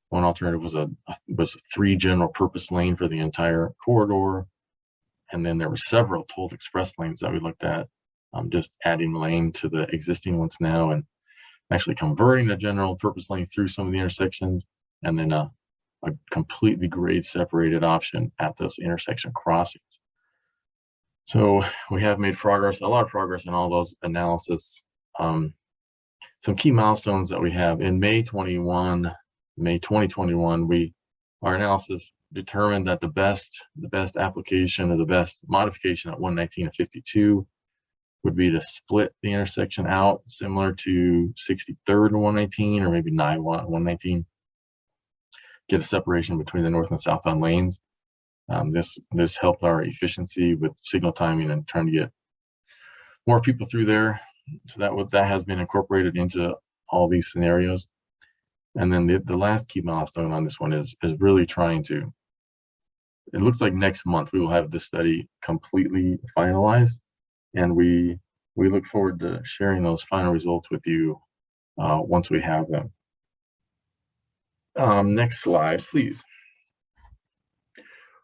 One alternative was a 3 general purpose lane for the entire corridor. And then there were several tolled express lanes that we looked at, just adding lane to the existing ones now and actually converting the general purpose lane through some of the intersections, and then a completely grade separated option at those intersection crossings. So we have made progress, a lot of progress in all those analysis. Some key milestones that we have in May 2021, our analysis determined that the best application or the best modification at 119 and 52 would be to split the intersection out, similar to 63rd and 119, or maybe 119. Get a separation between the north and southbound lanes. This helped our efficiency with signal timing and trying to get more people through there. So that has been incorporated into all these scenarios. And then the last key milestone on this one is really trying to, it looks like next month we will have this study completely finalized, and we look forward to sharing those final results with you once we have them. Next slide, please.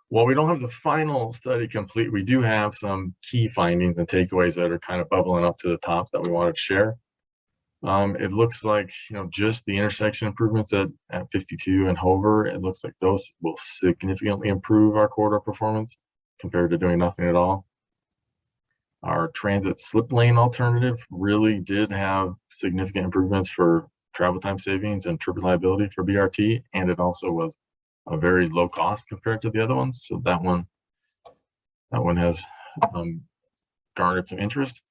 While we don't have the final study complete, we do have some key findings and takeaways that are kind of bubbling up to the top that we wanted to share. It looks like, just the intersection improvements at 52 and Hover, it looks like those will significantly improve our corridor performance compared to doing nothing at all. Our transit slip lane alternative really did have significant improvements for travel time savings and trip reliability for BRT, and it also was a very low cost compared to the other ones. So that one has garnered some interest.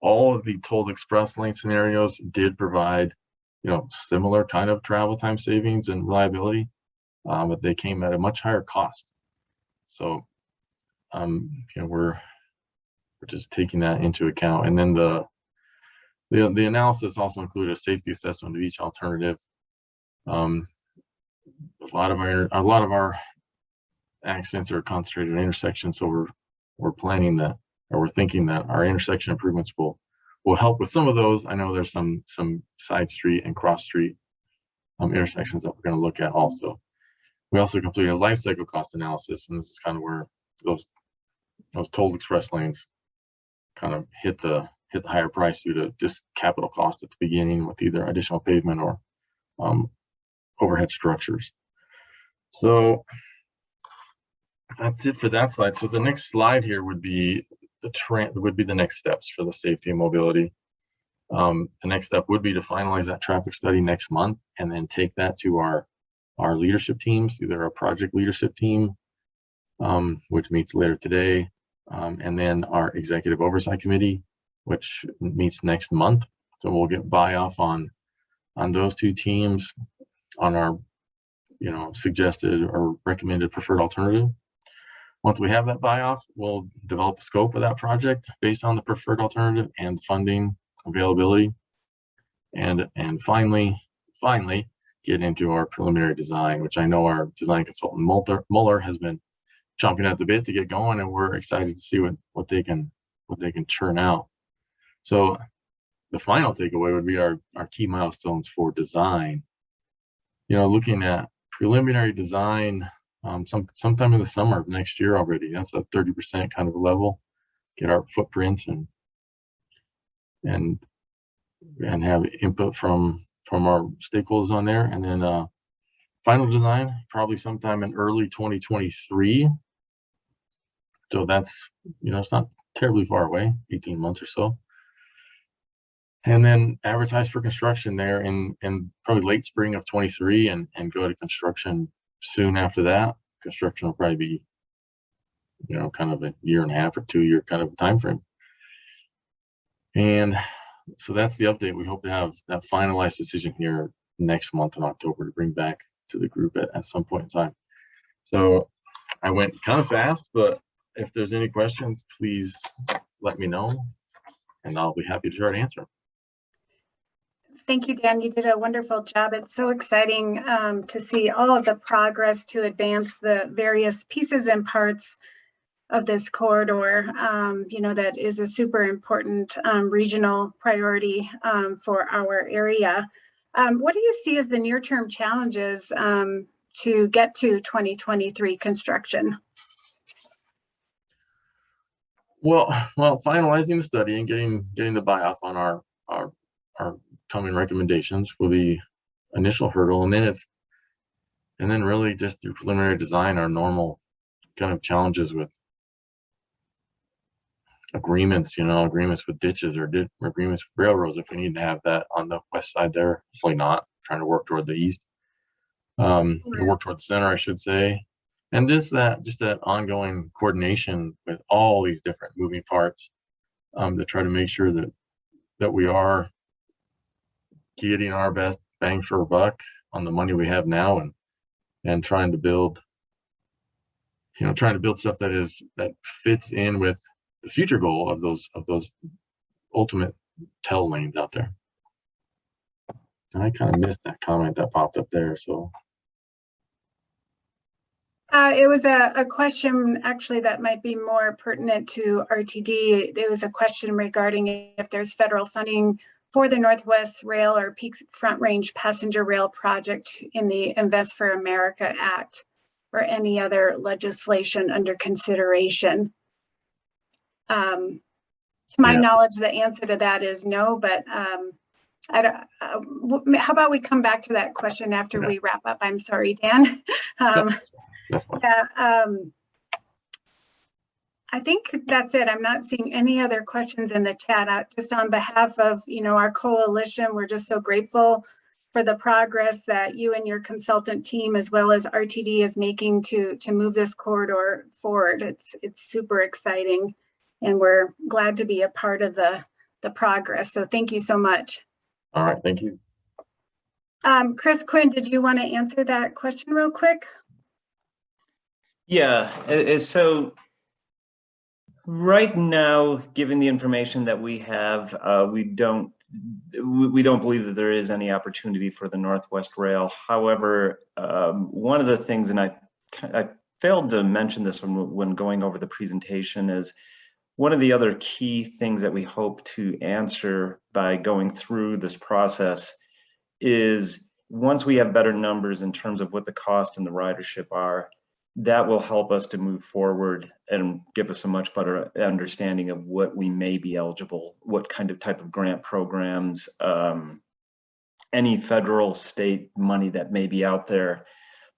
All of the tolled express lane scenarios did provide, similar kind of travel time savings and reliability, but they came at a much higher cost. So, we're just taking that into account. And then the analysis also included a safety assessment of each alternative. A lot of our accidents are concentrated in intersections, so we're planning that, or we're thinking that our intersection improvements will help with some of those. I know there's some side street and cross street intersections that we're going to look at also. We also completed a life cycle cost analysis, and this is kind of where those toll express lanes kind of hit the higher price due to just capital cost at the beginning with either additional pavement or overhead structures. So that's it for that slide. So the next slide here would be the next steps for the safety and mobility. The next step would be to finalize that traffic study next month and then take that to our leadership teams, either our project leadership team, which meets later today, and then our executive oversight committee, which meets next month. So we'll get buy-off on those two teams on our, suggested or recommended preferred alternative. Once we have that buy-off, we'll develop a scope of that project based on the preferred alternative and funding availability, and finally get into our preliminary design, which I know our design consultant Muller has been chomping at the bit to get going, and we're excited to see what they can churn out. So the final takeaway would be our key milestones for design. Looking at preliminary design sometime in the summer of next year already. That's a 30% kind of a level. Get our footprints and have input from our stakeholders on there, and then final design probably sometime in early 2023. So that's it's not terribly far away, 18 months or so. And then advertise for construction there in probably late spring of 23 and go to construction soon after that. Construction will probably be kind of a year and a half or 2 year kind of time frame. And so that's the update. We hope to have that finalized decision here next month in October to bring back to the group at some point in time. So I went kind of fast, but if there's any questions, please let me know and I'll be happy to try to answer. Thank you, Dan. You did a wonderful job. It's so exciting to see all of the progress to advance the various pieces and parts of this corridor. That is a super important regional priority for our area. What do you see as the near-term challenges to get to 2023 construction? Well, finalizing the study and getting the buy-off on our coming recommendations will be initial hurdle, and then really just through preliminary design, our normal kind of challenges with agreements with ditches or agreements with railroads if we need to have that on the west side there. Hopefully not. Trying to work toward the east, work toward the center, I should say. And just that ongoing coordination with all these different moving parts to try to make sure that we are getting our best bang for a buck on the money we have now, and trying to build stuff that fits in with the future goal of those ultimate TEL lanes out there. And I kind of missed that comment that popped up there, so. It was a question actually that might be more pertinent to RTD. There was a question regarding if there's federal funding for the Northwest Rail or Peak Front Range Passenger Rail project in the Invest for America Act or any other legislation under consideration. To my knowledge, the answer to that is no, but how about we come back to that question after we wrap up? I'm sorry, Dan. I think that's it. I'm not seeing any other questions in the chat. Just on behalf of our coalition, we're just so grateful for the progress that you and your consultant team, as well as RTD, is making to move this corridor forward. It's super exciting, and we're glad to be a part of the progress. So thank you so much. All right, thank you. Chris, Quinn, did you want to answer that question real quick? Yeah, so right now, given the information that we have, we don't believe that there is any opportunity for the Northwest Rail. However, one of the things, and I failed to mention this when going over the presentation, is one of the other key things that we hope to answer by going through this process is, once we have better numbers in terms of what the cost and the ridership are, that will help us to move forward and give us a much better understanding of what we may be eligible, what kind of type of grant programs, any federal, state money that may be out there.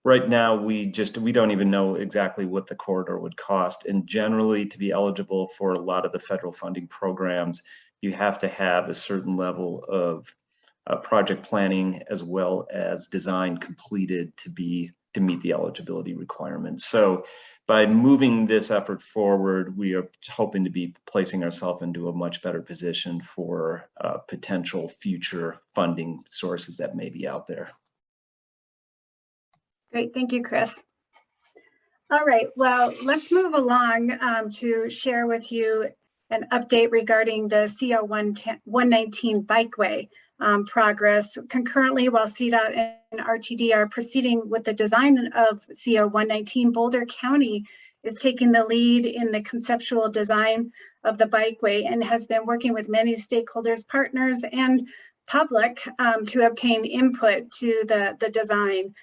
Right now, we don't even know exactly what the corridor would cost. And generally, to be eligible for a lot of the federal funding programs, you have to have a certain level of project planning as well as design completed to meet the eligibility requirements. So by moving this effort forward, we are hoping to be placing ourselves into a much better position for potential future funding sources that may be out there. Great, thank you, Chris. All right, well, let's move along to share with you an update regarding the CO 119 Bikeway progress. Concurrently, while Cdot and RTD are proceeding with the design of CO 119, Boulder County is taking the lead in the conceptual design of the Bikeway and has been working with many stakeholders, partners, and public to obtain input to the design.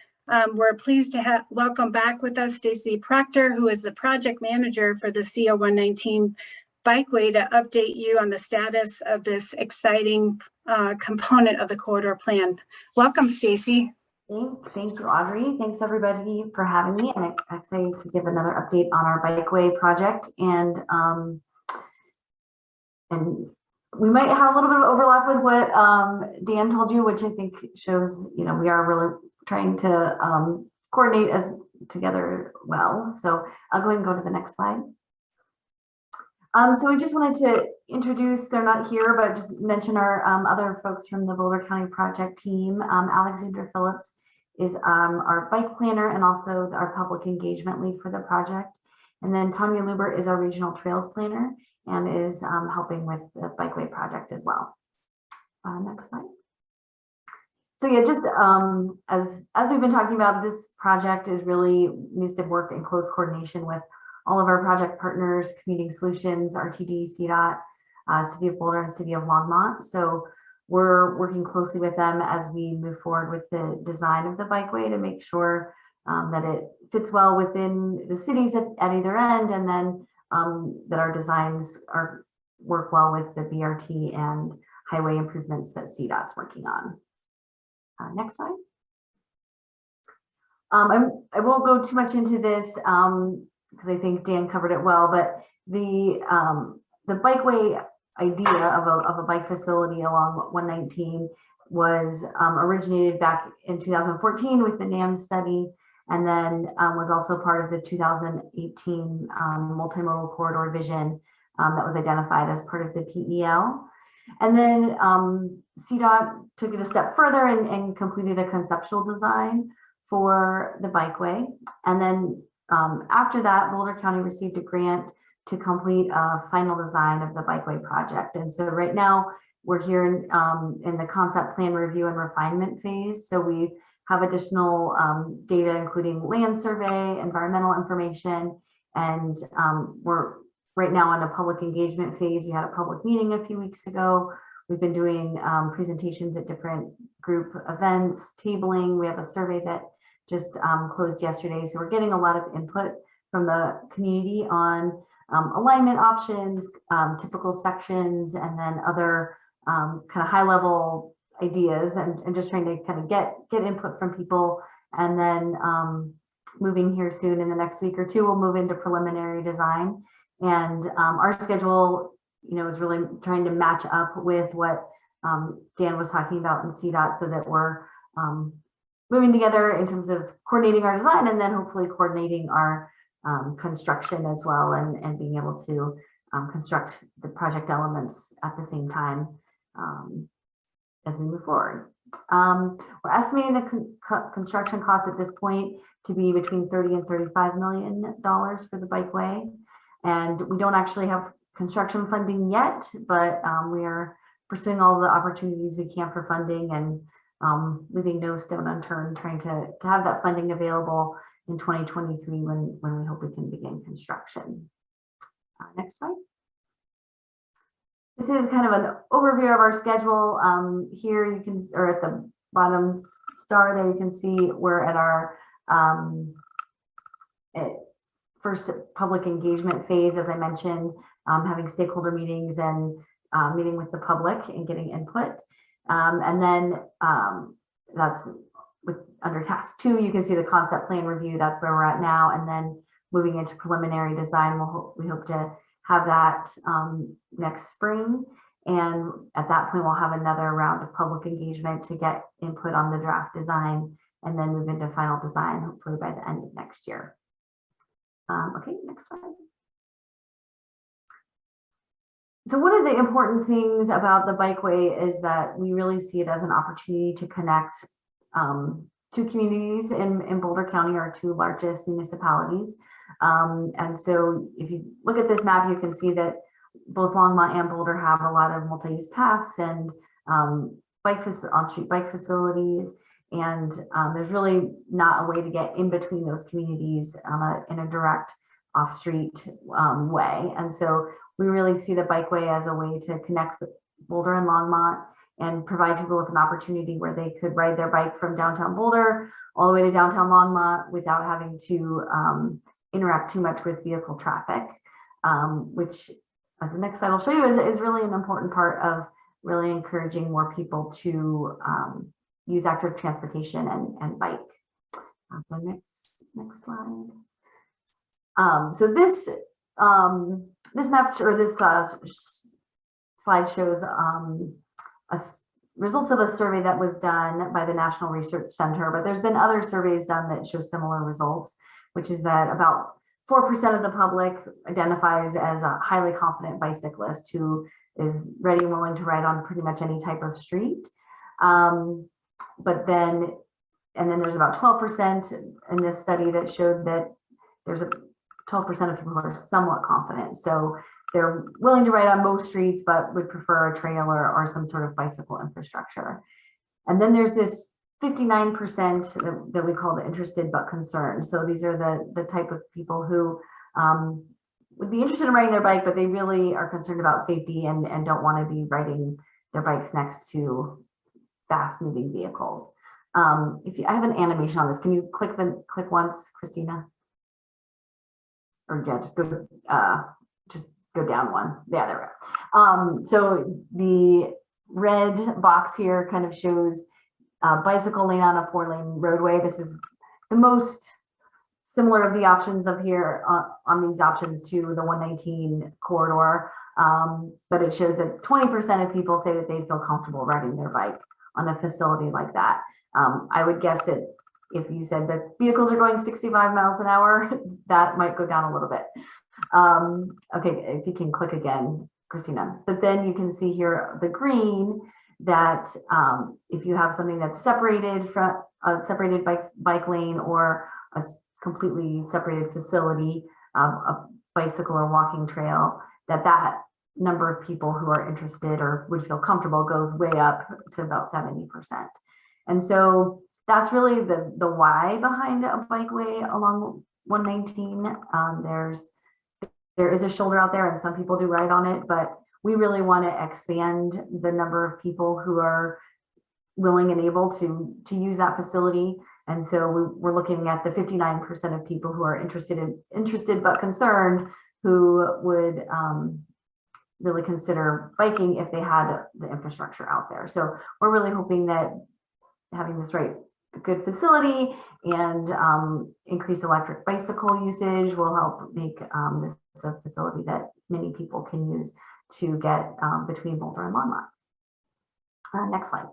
We're pleased to welcome back with us Stacey Proctor, who is the project manager for the CO 119 Bikeway, to update you on the status of this exciting component of the corridor plan. Welcome, Stacey. Thank you, Audrey. Thanks everybody for having me. I'm excited to give another update on our Bikeway project, and we might have a little bit of overlap with what Dan told you, which I think shows, we are really trying to coordinate together well. So I'll go ahead and go to the next slide. So we just wanted to introduce, they're not here, but just mention our other folks from the Boulder County project team. Alexander Phillips is our bike planner and also our public engagement lead for the project. And then Tanya Luber is our regional trails planner and is helping with the Bikeway project as well. Next slide. So yeah, just as we've been talking about, this project is really needs to work in close coordination with all of our project partners, Commuting Solutions, RTD, Cdot, City of Boulder, and City of Longmont. So we're working closely with them as we move forward with the design of the Bikeway to make sure that it fits well within the cities at either end, and then that our designs work well with the BRT and highway improvements that Cdot's working on. Next slide. I won't go too much into this because I think Dan covered it well, but the Bikeway idea of a bike facility along 119 was originated back in 2014 with the NAM study, and then was also part of the 2018 multimodal corridor vision that was identified as part of the PEL. And then Cdot took it a step further and completed a conceptual design for the Bikeway. And then after that, Boulder County received a grant to complete a final design of the Bikeway project. And so right now we're here in the concept plan review and refinement phase. So we have additional data, including land survey, environmental information, and we're right now on a public engagement phase. We had a public meeting a few weeks ago. We've been doing presentations at different group events, tabling. We have a survey that just closed yesterday. So we're getting a lot of input from the community on alignment options, typical sections, and then other kind of high level ideas, and just trying to kind of get input from people. And then moving here soon in the next week or two, we'll move into preliminary design. And our schedule, is really trying to match up with what Dan was talking about in Cdot, so that we're moving together in terms of coordinating our design and then hopefully coordinating our construction as well, and being able to construct the project elements at the same time as we move forward. We're estimating the construction cost at this point to be between $30 and $35 million for the Bikeway. And we don't actually have construction funding yet, but we are pursuing all the opportunities we can for funding, and leaving no stone unturned, trying to have that funding available in 2023 when we hope we can begin construction. Next slide. This is kind of an overview of our schedule. Here you can, or at the bottom star there, you can see we're at our first public engagement phase, as I mentioned, having stakeholder meetings and meeting with the public and getting input. And then that's under task 2, you can see the concept plan review. That's where we're at now. And then moving into preliminary design, we hope to have that next spring. And at that point, we'll have another round of public engagement to get input on the draft design, and then move into final design, hopefully by the end of next year. Okay, next slide. So one of the important things about the Bikeway is that we really see it as an opportunity to connect two communities in Boulder County, our 2 largest municipalities. And so if you look at this map, you can see that both Longmont and Boulder have a lot of multi-use paths and on-street bike facilities. And there's really not a way to get in between those communities in a direct off-street way. And so we really see the Bikeway as a way to connect Boulder and Longmont and provide people with an opportunity where they could ride their bike from downtown Boulder all the way to downtown Longmont without having to interact too much with vehicle traffic, which, as the next slide will show you, is really an important part of really encouraging more people to use active transportation and bike. So next slide. So this map, or this slide shows results of a survey that was done by the National Research Center, but there's been other surveys done that show similar results, which is that about 4% of the public identifies as a highly confident bicyclist who is ready and willing to ride on pretty much any type of street. But then there's about 12% in this study that showed that there's a 12% of people who are somewhat confident. So they're willing to ride on most streets, but would prefer a trail or some sort of bicycle infrastructure. And then there's this 59% that we call the interested but concerned. So these are the type of people who would be interested in riding their bike, but they really are concerned about safety and don't want to be riding their bikes next to fast moving vehicles. I have an animation on this, can you click once, Christina? Or yeah, just go down one. Yeah, there we go. So the red box here kind of shows a bicycle lane on a 4-lane roadway. This is the most similar of the options of here on these options to the 119 corridor. But it shows that 20% of people say that they'd feel comfortable riding their bike on a facility like that. I would guess that if you said that vehicles are going 65 miles an hour, that might go down a little bit. Okay, if you can click again, Christina. But then you can see here the green that if you have something that's separated from a separated bike lane or a completely separated facility, a bicycle or walking trail, that number of people who are interested or would feel comfortable goes way up to about 70%. And so that's really the why behind a bikeway along 119. There is a shoulder out there and some people do ride on it, but we really want to expand the number of people who are willing and able to use that facility. And so we're looking at the 59% of people who are interested but concerned, who would really consider biking if they had the infrastructure out there. So we're really hoping that having this good facility and increased electric bicycle usage will help make this a facility that many people can use to get between Boulder and Longmont. Next slide.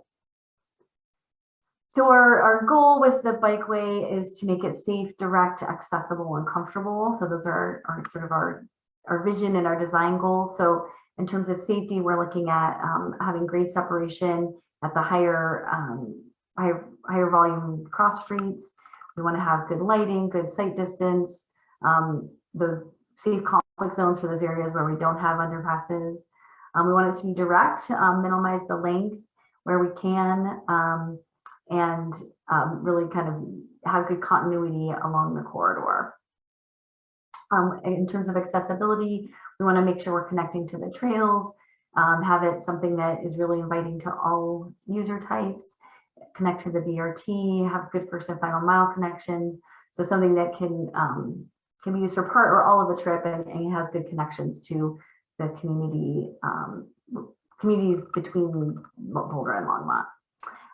So our goal with the bikeway is to make it safe, direct, accessible, and comfortable. So those are sort of our vision and our design goals. So in terms of safety, we're looking at having grade separation at the higher volume cross streets. We want to have good lighting, good sight distance, those safe conflict zones for those areas where we don't have underpasses. We want it to be direct, minimize the length where we can, and really kind of have good continuity along the corridor. In terms of accessibility, we want to make sure we're connecting to the trails, have it something that is really inviting to all user types, connect to the BRT, have good first and final mile connections. So something that can can be used for part or all of a trip, and it has good connections to the communities between Boulder and Longmont.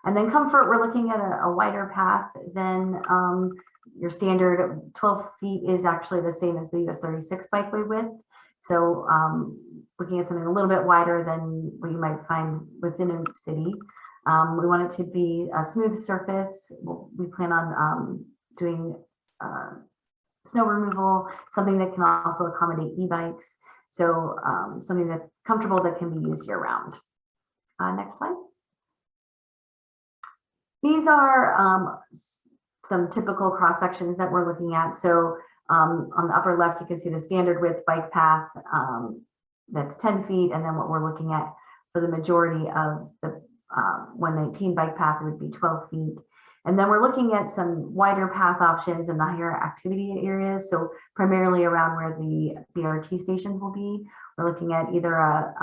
And then comfort, we're looking at a wider path than your standard. 12 feet is actually the same as the US 36 bikeway width. So looking at something a little bit wider than what you might find within a city. We want it to be a smooth surface. We plan on doing snow removal, something that can also accommodate e-bikes. So something that's comfortable that can be used year round. Next slide. These are some typical cross sections that we're looking at. So on the upper left, you can see the standard width bike path that's 10 feet. And then what we're looking at for the majority of the 119 bike path would be 12 feet. And then we're looking at some wider path options in the higher activity areas. So primarily around where the BRT stations will be. We're looking at either a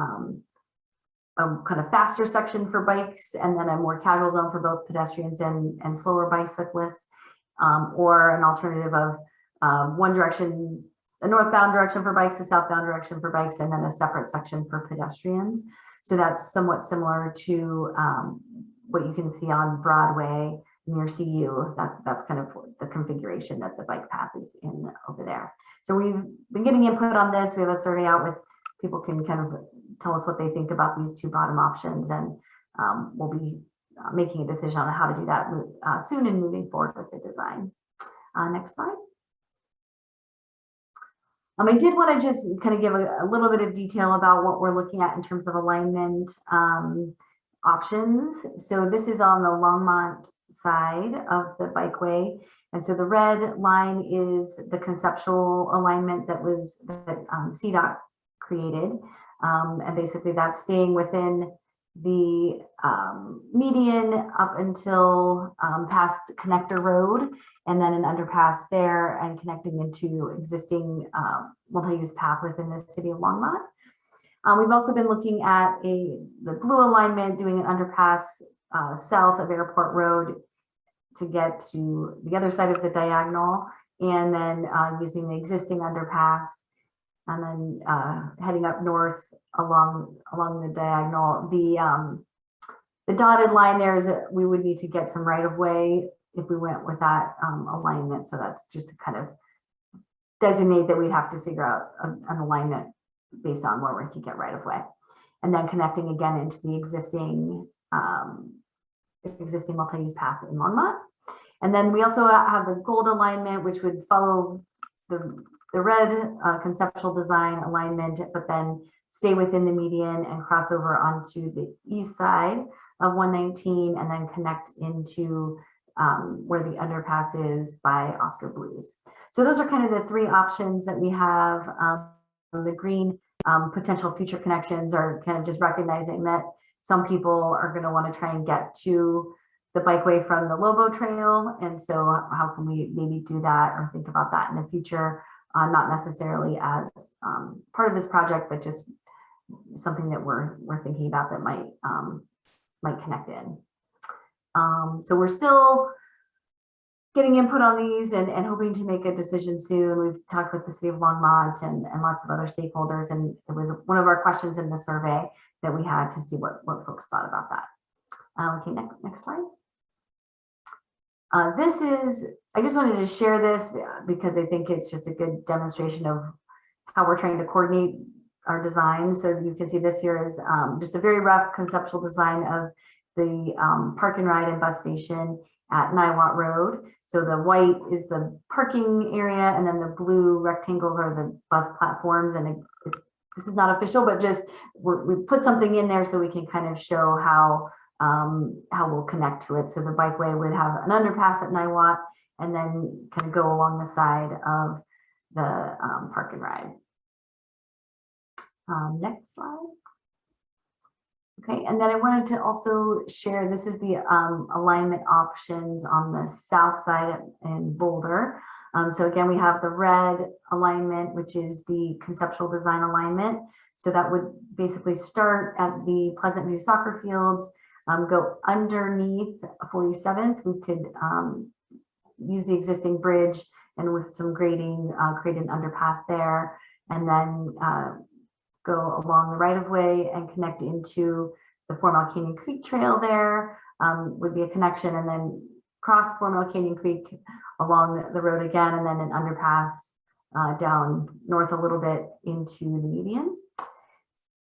kind of faster section for bikes and then a more casual zone for both pedestrians and slower bicyclists, or an alternative of one direction, a northbound direction for bikes, a southbound direction for bikes, and then a separate section for pedestrians. So that's somewhat similar to what you can see on Broadway near CU. That's kind of the configuration that the bike path is in over there. So we've been getting input on this. We have a survey out with people can kind of tell us what they think about these two bottom options, and we'll be making a decision on how to do that soon and moving forward with the design. Next slide. I did want to just kind of give a little bit of detail about what we're looking at in terms of alignment options. So this is on the Longmont side of the bikeway. And so the red line is the conceptual alignment that Cdot created. And basically that's staying within the median up until past Connector Road, and then an underpass there and connecting into existing multi-use path within the city of Longmont. We've also been looking at the blue alignment, doing an underpass south of Airport Road to get to the other side of the diagonal, and then using the existing underpass, and then heading up north along the diagonal. The dotted line there is that we would need to get some right of way if we went with that alignment. So that's just to kind of designate that we'd have to figure out an alignment based on where we can get right of way, and then connecting again into the existing multi-use path in Longmont. And then we also have the gold alignment, which would follow the red conceptual design alignment, but then stay within the median and cross over onto the east side of 119, and then connect into where the underpass is by Oscar Blues. So those are kind of the three options that we have. The green potential future connections are kind of just recognizing that some people are going to want to try and get to the bikeway from the Lobo Trail. And so how can we maybe do that or think about that in the future? Not necessarily as part of this project, but just something that we're thinking about that might connect in. So we're still getting input on these and hoping to make a decision soon. We've talked with the city of Longmont and lots of other stakeholders, and it was one of our questions in the survey that we had to see what folks thought about that. Okay, next slide. I just wanted to share this because I think it's just a good demonstration of how we're trying to coordinate our design. So you can see this here is just a very rough conceptual design of the park and ride and bus station at Niwot Road. So the white is the parking area, and then the blue rectangles are the bus platforms. And this is not official, but just we put something in there so we can kind of show how we'll connect to it. So the bikeway would have an underpass at Niwot, and then kind of go along the side of the park and ride. Next slide. Okay, and then I wanted to also share, this is the alignment options on the south side in Boulder. So again, we have the red alignment, which is the conceptual design alignment. So that would basically start at the Pleasant View soccer fields, go underneath 47th. We could use the existing bridge and with some grading, create an underpass there, and then go along the right of way and connect into the 4 Mile Canyon Creek Trail there, would be a connection, and then cross 4 Mile Canyon Creek along the road again, and then an underpass down north a little bit into the median.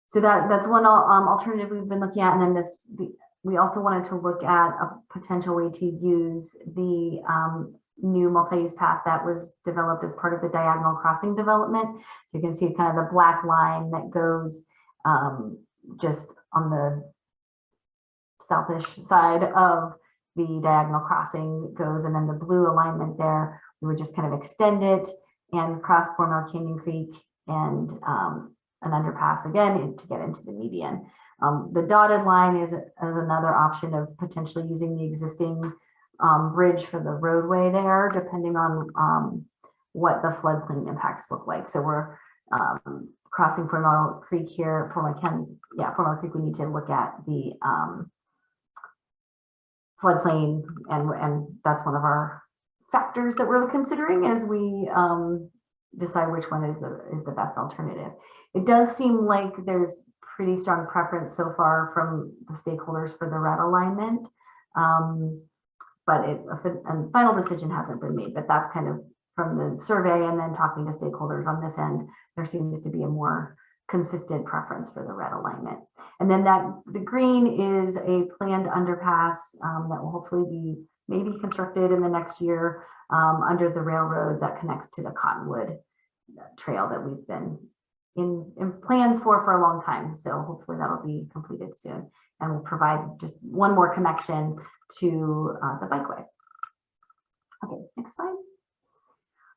So that's one alternative we've been looking at. And then we also wanted to look at a potential way to use the new multi-use path that was developed as part of the diagonal crossing development. So you can see kind of the black line that goes just on the southish side of the diagonal crossing goes, and then the blue alignment there, we would just kind of extend it and cross 4 Mile Canyon Creek and an underpass again to get into the median. The dotted line is another option of potentially using the existing bridge for the roadway there, depending on what the floodplain impacts look like. So we're crossing 4 Mile Creek here. 4 Mile Creek, we need to look at the floodplain, and that's one of our factors that we're considering as we decide which one is the best alternative. It does seem like there's pretty strong preference so far from the stakeholders for the red alignment, but a final decision hasn't been made. But that's kind of from the survey and then talking to stakeholders on this end, there seems to be a more consistent preference for the red alignment. And then the green is a planned underpass that will hopefully be maybe constructed in the next year under the railroad that connects to the Cottonwood Trail that we've been in plans for a long time. So hopefully that'll be completed soon and will provide just one more connection to the Bikeway. Okay, next slide.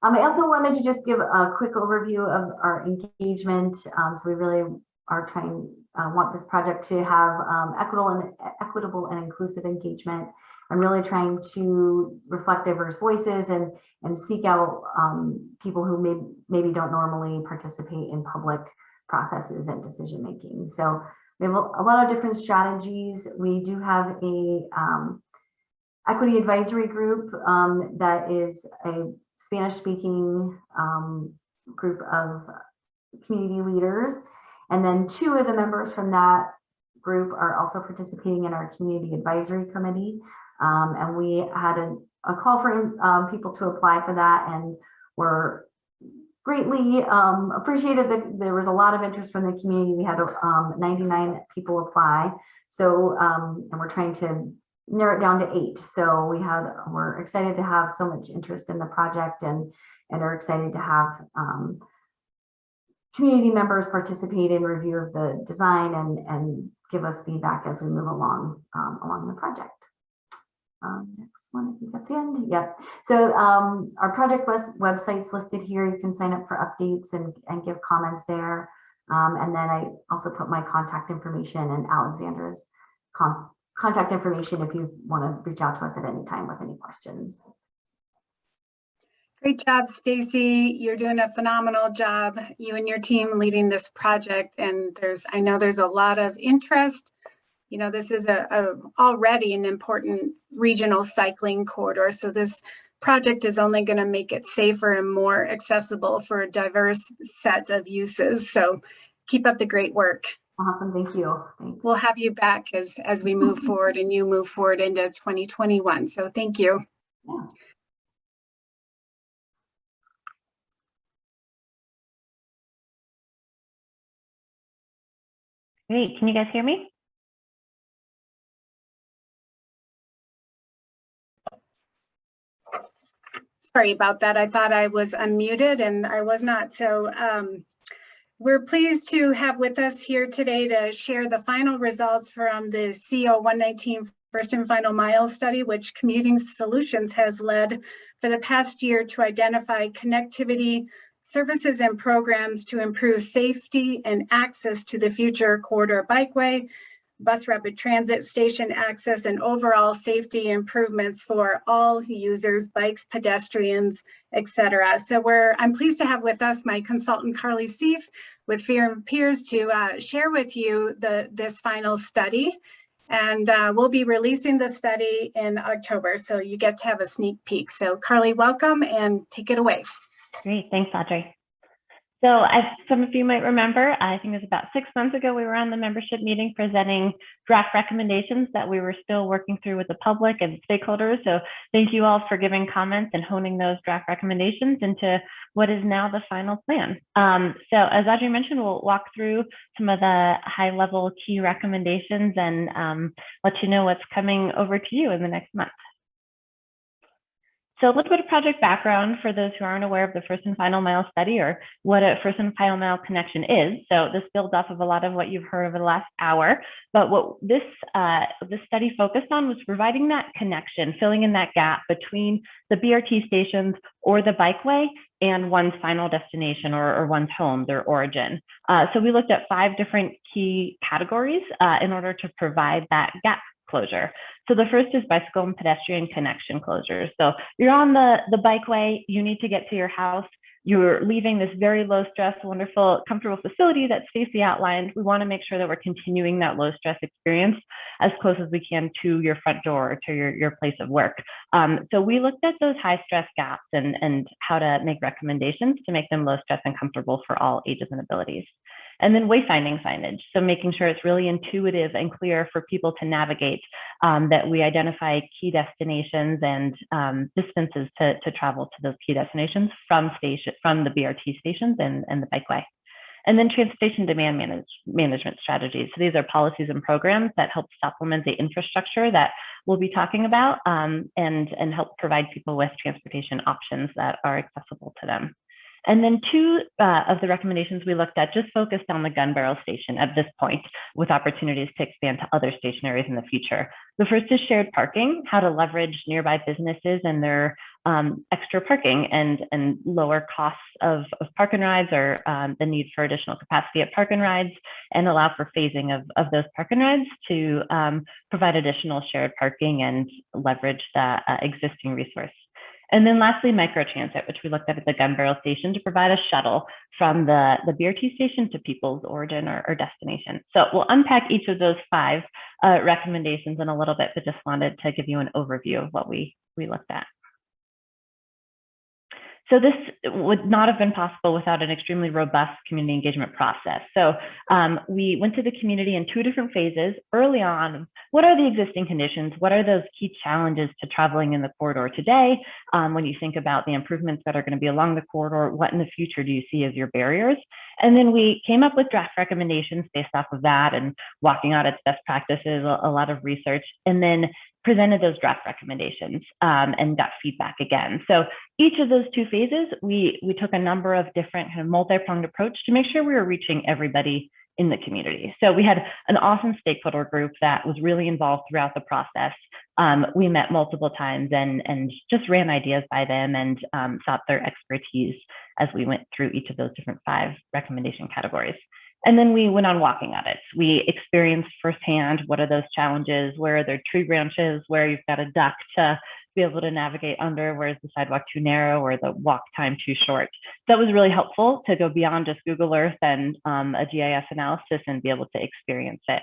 I also wanted to just give a quick overview of our engagement. So we really are want this project to have equitable and inclusive engagement. I'm really trying to reflect diverse voices and seek out people who maybe don't normally participate in public processes and decision making. So we have a lot of different strategies. We do have a equity advisory group that is a Spanish-speaking group of community leaders. And then 2 of the members from that group are also participating in our community advisory committee. And we had a call for people to apply for that, and were greatly appreciated that there was a lot of interest from the community. We had 99 people apply. So, and we're trying to narrow it down to 8. So we're excited to have so much interest in the project, and are excited to have community members participate in review of the design and give us feedback as we move along the project. Next one, I think that's the end. Yep. So our project website's listed here. You can sign up for updates and give comments there. And then I also put my contact information and Alexandra's contact information if you want to reach out to us at any time with any questions. Great job, Stacey. You're doing a phenomenal job, you and your team leading this project. And I know there's a lot of interest. You know, this is already an important regional cycling corridor. So this project is only going to make it safer and more accessible for a diverse set of uses. So keep up the great work. Awesome, thank you. Thanks. We'll have you back as we move forward and you move forward into 2021. So thank you. Yeah. Great, can you guys hear me? Sorry about that. I thought I was unmuted and I was not. So we're pleased to have with us here today to share the final results from the CO 119 first and final mile study, which Commuting Solutions has led for the past year to identify connectivity, services and programs to improve safety and access to the future corridor bikeway, bus rapid transit station access, and overall safety improvements for all users, bikes, pedestrians, etc. So I'm pleased to have with us my consultant Carly Sieff with Fehr and Peers to share with you this final study. And we'll be releasing the study in October, so you get to have a sneak peek. So Carly, welcome and take it away. Great, thanks, Audrey. So as some of you might remember, I think it was about 6 months ago, we were on the membership meeting presenting draft recommendations that we were still working through with the public and stakeholders. So thank you all for giving comments and honing those draft recommendations into what is now the final plan. So as Audrey mentioned, we'll walk through some of the high-level key recommendations and let you know what's coming over to you in the next month. So a little bit of project background for those who aren't aware of the First and Final Mile study or what a First and Final Mile connection is. So this builds off of a lot of what you've heard over the last hour. But what this study focused on was providing that connection, filling in that gap between the BRT stations or the bikeway and one's final destination or one's home, their origin. So we looked at 5 different key categories in order to provide that gap closure. So the first is bicycle and pedestrian connection closures. So you're on the bikeway, you need to get to your house, you're leaving this very low stress, wonderful, comfortable facility that Stacey outlined. We want to make sure that we're continuing that low stress experience as close as we can to your front door or to your place of work. So we looked at those high stress gaps and how to make recommendations to make them low stress and comfortable for all ages and abilities. And then wayfinding signage, so making sure it's really intuitive and clear for people to navigate, that we identify key destinations and distances to travel to those key destinations from the BRT stations and the bikeway. And then transportation demand management strategies. So these are policies and programs that help supplement the infrastructure that we'll be talking about and help provide people with transportation options that are accessible to them. And then 2 of the recommendations we looked at just focused on the gun barrel station at this point, with opportunities to expand to other station areas in the future. The first is shared parking, how to leverage nearby businesses and their extra parking and lower costs of park and rides or the need for additional capacity at park and rides, and allow for phasing of those park and rides to provide additional shared parking and leverage the existing resource. And then lastly, microtransit, which we looked at the gun barrel station to provide a shuttle from the BRT station to people's origin or destination. So we'll unpack each of those 5 recommendations in a little bit, but just wanted to give you an overview of what we looked at. So this would not have been possible without an extremely robust community engagement process. So we went to the community in 2 different phases. Early on, what are the existing conditions? What are those key challenges to traveling in the corridor today? When you think about the improvements that are going to be along the corridor, what in the future do you see as your barriers? And then we came up with draft recommendations based off of that and walking out its best practices, a lot of research, and then presented those draft recommendations and got feedback again. So each of those 2 phases, we took a number of different kind of multi-pronged approach to make sure we were reaching everybody in the community. So we had an awesome stakeholder group that was really involved throughout the process. We met multiple times and just ran ideas by them and sought their expertise as we went through each of those different 5 recommendation categories. And then we went on walking audits. We experienced firsthand, what are those challenges? Where are there tree branches? Where you've got a duck to be able to navigate under? Where is the sidewalk too narrow or the walk time too short? That was really helpful to go beyond just Google Earth and a GIS analysis and be able to experience it.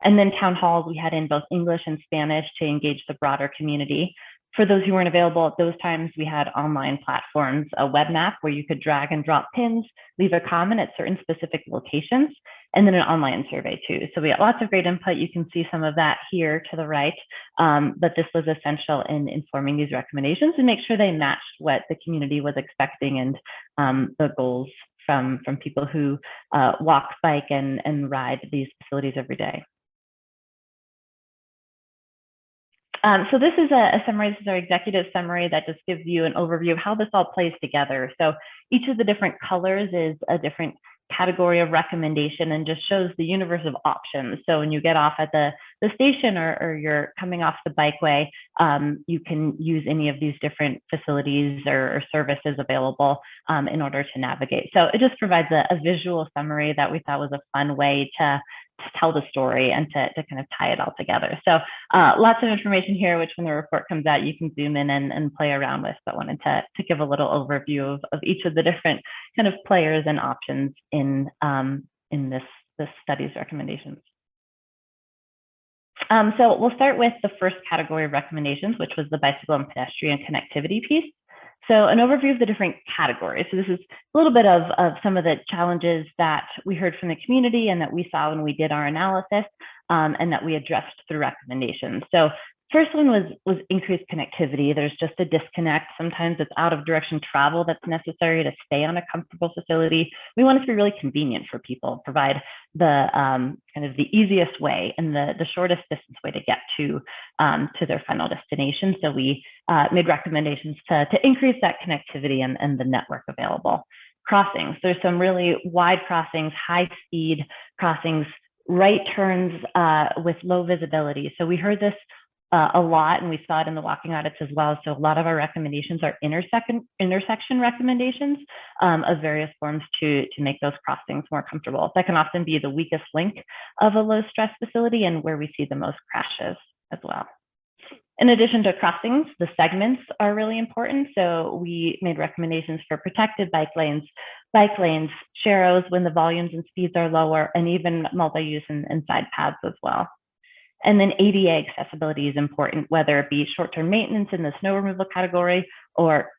And then town halls, we had in both English and Spanish to engage the broader community. For those who weren't available at those times, we had online platforms, a web map where you could drag and drop pins, leave a comment at certain specific locations, and then an online survey too. So we got lots of great input. You can see some of that here to the right, but this was essential in informing these recommendations and make sure they matched what the community was expecting and the goals from people who walk, bike, and ride these facilities every day. So this is a summary. This is our executive summary that just gives you an overview of how this all plays together. So each of the different colors is a different category of recommendation and just shows the universe of options. So when you get off at the station or you're coming off the bikeway, you can use any of these different facilities or services available in order to navigate. So it just provides a visual summary that we thought was a fun way to tell the story and to kind of tie it all together. So lots of information here, which when the report comes out, you can zoom in and play around with, but wanted to give a little overview of each of the different kind of players and options in this study's recommendations. So we'll start with the first category of recommendations, which was the bicycle and pedestrian connectivity piece. So an overview of the different categories. So this is a little bit of some of the challenges that we heard from the community and that we saw when we did our analysis, and that we addressed through recommendations. So first one was increased connectivity. There's just a disconnect. Sometimes it's out of direction travel that's necessary to stay on a comfortable facility. We want it to be really convenient for people, provide the kind of the easiest way and the shortest distance way to get to their final destination. So we made recommendations to increase that connectivity and the network available. Crossings, there's some really wide crossings, high speed crossings, right turns with low visibility. So we heard this a lot, and we saw it in the walking audits as well. So a lot of our recommendations are intersection recommendations of various forms to make those crossings more comfortable. That can often be the weakest link of a low stress facility and where we see the most crashes as well. In addition to crossings, the segments are really important. So we made recommendations for protected bike lanes, sharrows when the volumes and speeds are lower, and even multi-use and side paths as well. And then ADA accessibility is important, whether it be short-term maintenance in the snow removal category or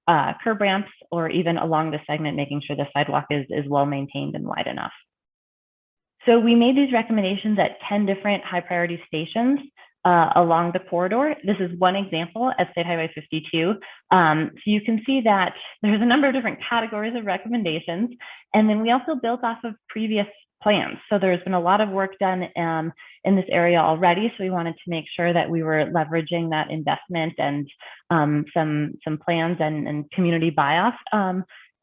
curb ramps, or even along the segment, making sure the sidewalk is well maintained and wide enough. So we made these recommendations at 10 different high priority stations along the corridor. This is one example at State Highway 52. So you can see that there's a number of different categories of recommendations. And then we also built off of previous plans. So there's been a lot of work done in this area already. So we wanted to make sure that we were leveraging that investment and some plans and community buy-off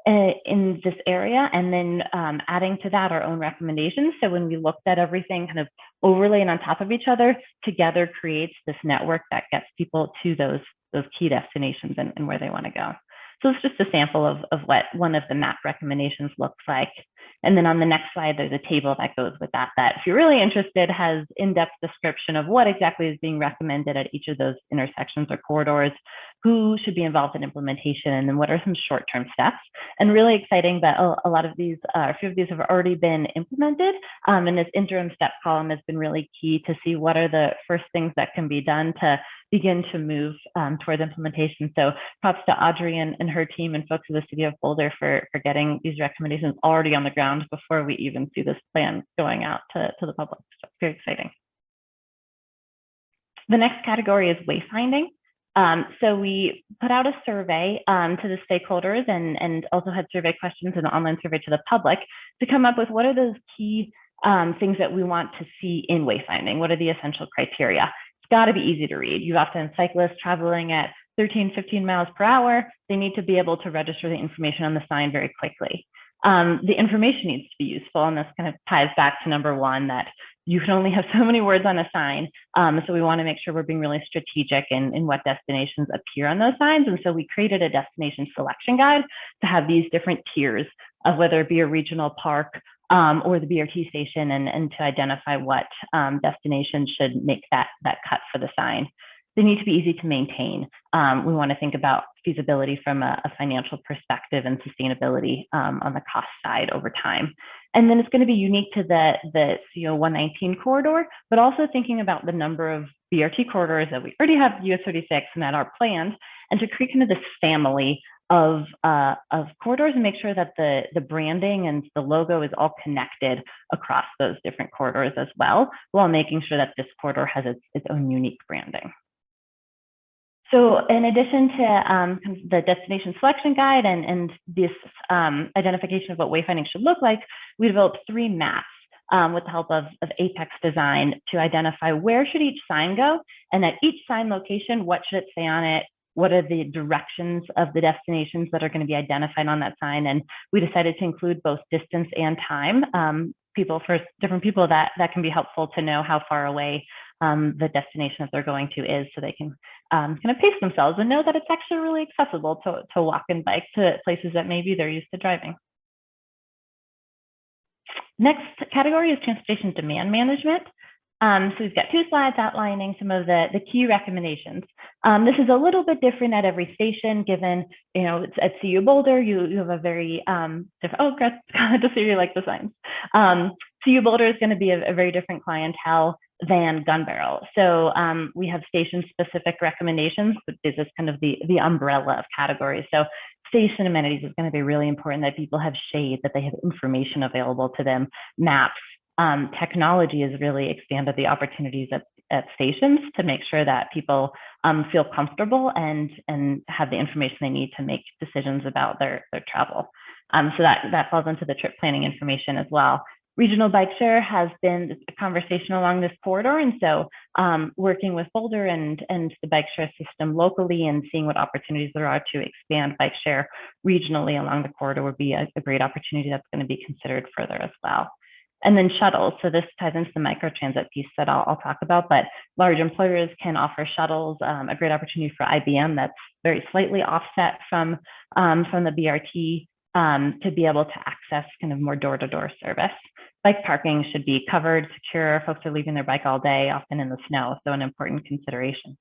in this area, and then adding to that our own recommendations. So when we looked at everything kind of overlaying on top of each other, together creates this network that gets people to those key destinations and where they want to go. So it's just a sample of what one of the map recommendations looks like. And then on the next slide, there's a table that goes with that if you're really interested, has in-depth description of what exactly is being recommended at each of those intersections or corridors, who should be involved in implementation, and then what are some short-term steps. And really exciting that a lot of these, a few of these have already been implemented. And this interim step column has been really key to see what are the first things that can be done to begin to move towards implementation. So props to Audrey and her team and folks of the city of Boulder for getting these recommendations already on the ground before we even see this plan going out to the public. So very exciting. The next category is wayfinding. So we put out a survey to the stakeholders and also had survey questions and an online survey to the public to come up with what are those key things that we want to see in wayfinding. What are the essential criteria? It's got to be easy to read. You often cyclists traveling at 13, 15 miles per hour. They need to be able to register the information on the sign very quickly. The information needs to be useful, and this kind of ties back to number one, that you can only have so many words on a sign. So we want to make sure we're being really strategic in what destinations appear on those signs. And so we created a destination selection guide to have these different tiers of whether it be a regional park or the BRT station, and to identify what destinations should make that cut for the sign. They need to be easy to maintain. We want to think about feasibility from a financial perspective and sustainability on the cost side over time. And then it's going to be unique to the CO 119 corridor, but also thinking about the number of BRT corridors that we already have US 36 and that are planned, and to create kind of this family of corridors and make sure that the branding and the logo is all connected across those different corridors as well, while making sure that this corridor has its own unique branding. So in addition to the destination selection guide and this identification of what wayfinding should look like, we developed 3 maps with the help of Apex Design to identify where should each sign go, and at each sign location, what should it say on it, what are the directions of the destinations that are going to be identified on that sign. And we decided to include both distance and time. For different people that can be helpful to know how far away the destination that they're going to is, so they can kind of pace themselves and know that it's actually really accessible to walk and bike to places that maybe they're used to driving. Next category is transportation demand management. So we've got 2 slides outlining some of the key recommendations. This is a little bit different at every station, given, it's at CU Boulder, you have a very different, oh, just so you like the signs. CU Boulder is going to be a very different clientele than gun barrel. So we have station-specific recommendations, but this is kind of the umbrella of categories. So station amenities is going to be really important, that people have shade, that they have information available to them, maps. Technology has really expanded the opportunities at stations to make sure that people feel comfortable and have the information they need to make decisions about their travel. So that falls into the trip planning information as well. Regional bike share has been a conversation along this corridor. And so working with Boulder and the bike share system locally and seeing what opportunities there are to expand bike share regionally along the corridor would be a great opportunity that's going to be considered further as well. And then shuttles. So this ties into the microtransit piece that I'll talk about, but large employers can offer shuttles, a great opportunity for IBM that's very slightly offset from the BRT to be able to access kind of more door-to-door service. Bike parking should be covered, secure. Folks are leaving their bike all day, often in the snow, so an important consideration.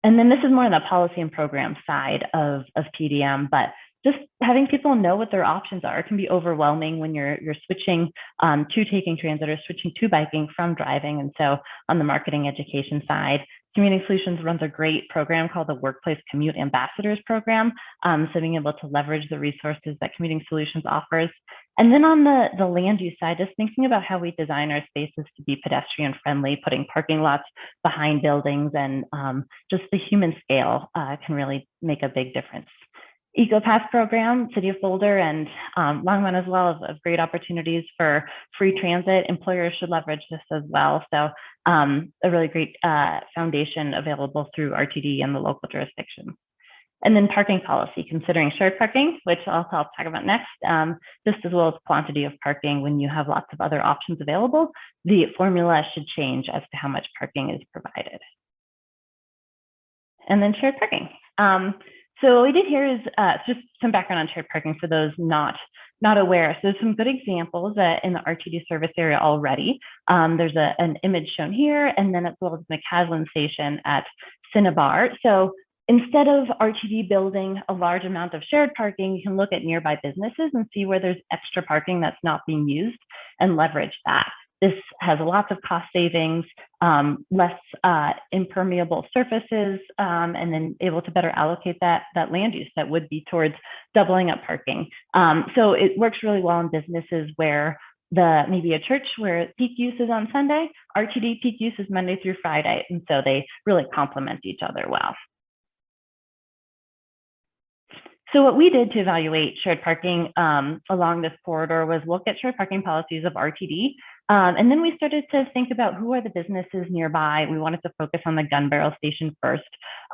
And then this is more on the policy and program side of TDM, but just having people know what their options are can be overwhelming when you're switching to taking transit or switching to biking from driving. And so on the marketing education side, Commuting Solutions runs a great program called the Workplace Commute Ambassadors Program. So being able to leverage the resources that Commuting Solutions offers. And then on the land use side, just thinking about how we design our spaces to be pedestrian friendly, putting parking lots behind buildings, and just the human scale can really make a big difference. EcoPass program, City of Boulder and Longmont as well, of great opportunities for free transit. Employers should leverage this as well. So a really great foundation available through RTD and the local jurisdiction. And then parking policy, considering shared parking, which I'll talk about next, just as well as quantity of parking. When you have lots of other options available, the formula should change as to how much parking is provided. And then shared parking. So what we did here is just some background on shared parking for those not aware. So there's some good examples in the RTD service area already. There's an image shown here, and then as well as McCaslin Station at Cinnabar. So instead of RTD building a large amount of shared parking, you can look at nearby businesses and see where there's extra parking that's not being used and leverage that. This has lots of cost savings, less impermeable surfaces, and then able to better allocate that land use that would be towards doubling up parking. So it works really well in businesses where maybe a church where peak use is on Sunday, RTD peak use is Monday through Friday, and so they really complement each other well. So what we did to evaluate shared parking along this corridor was look at shared parking policies of RTD. And then we started to think about who are the businesses nearby. We wanted to focus on the gun barrel station first,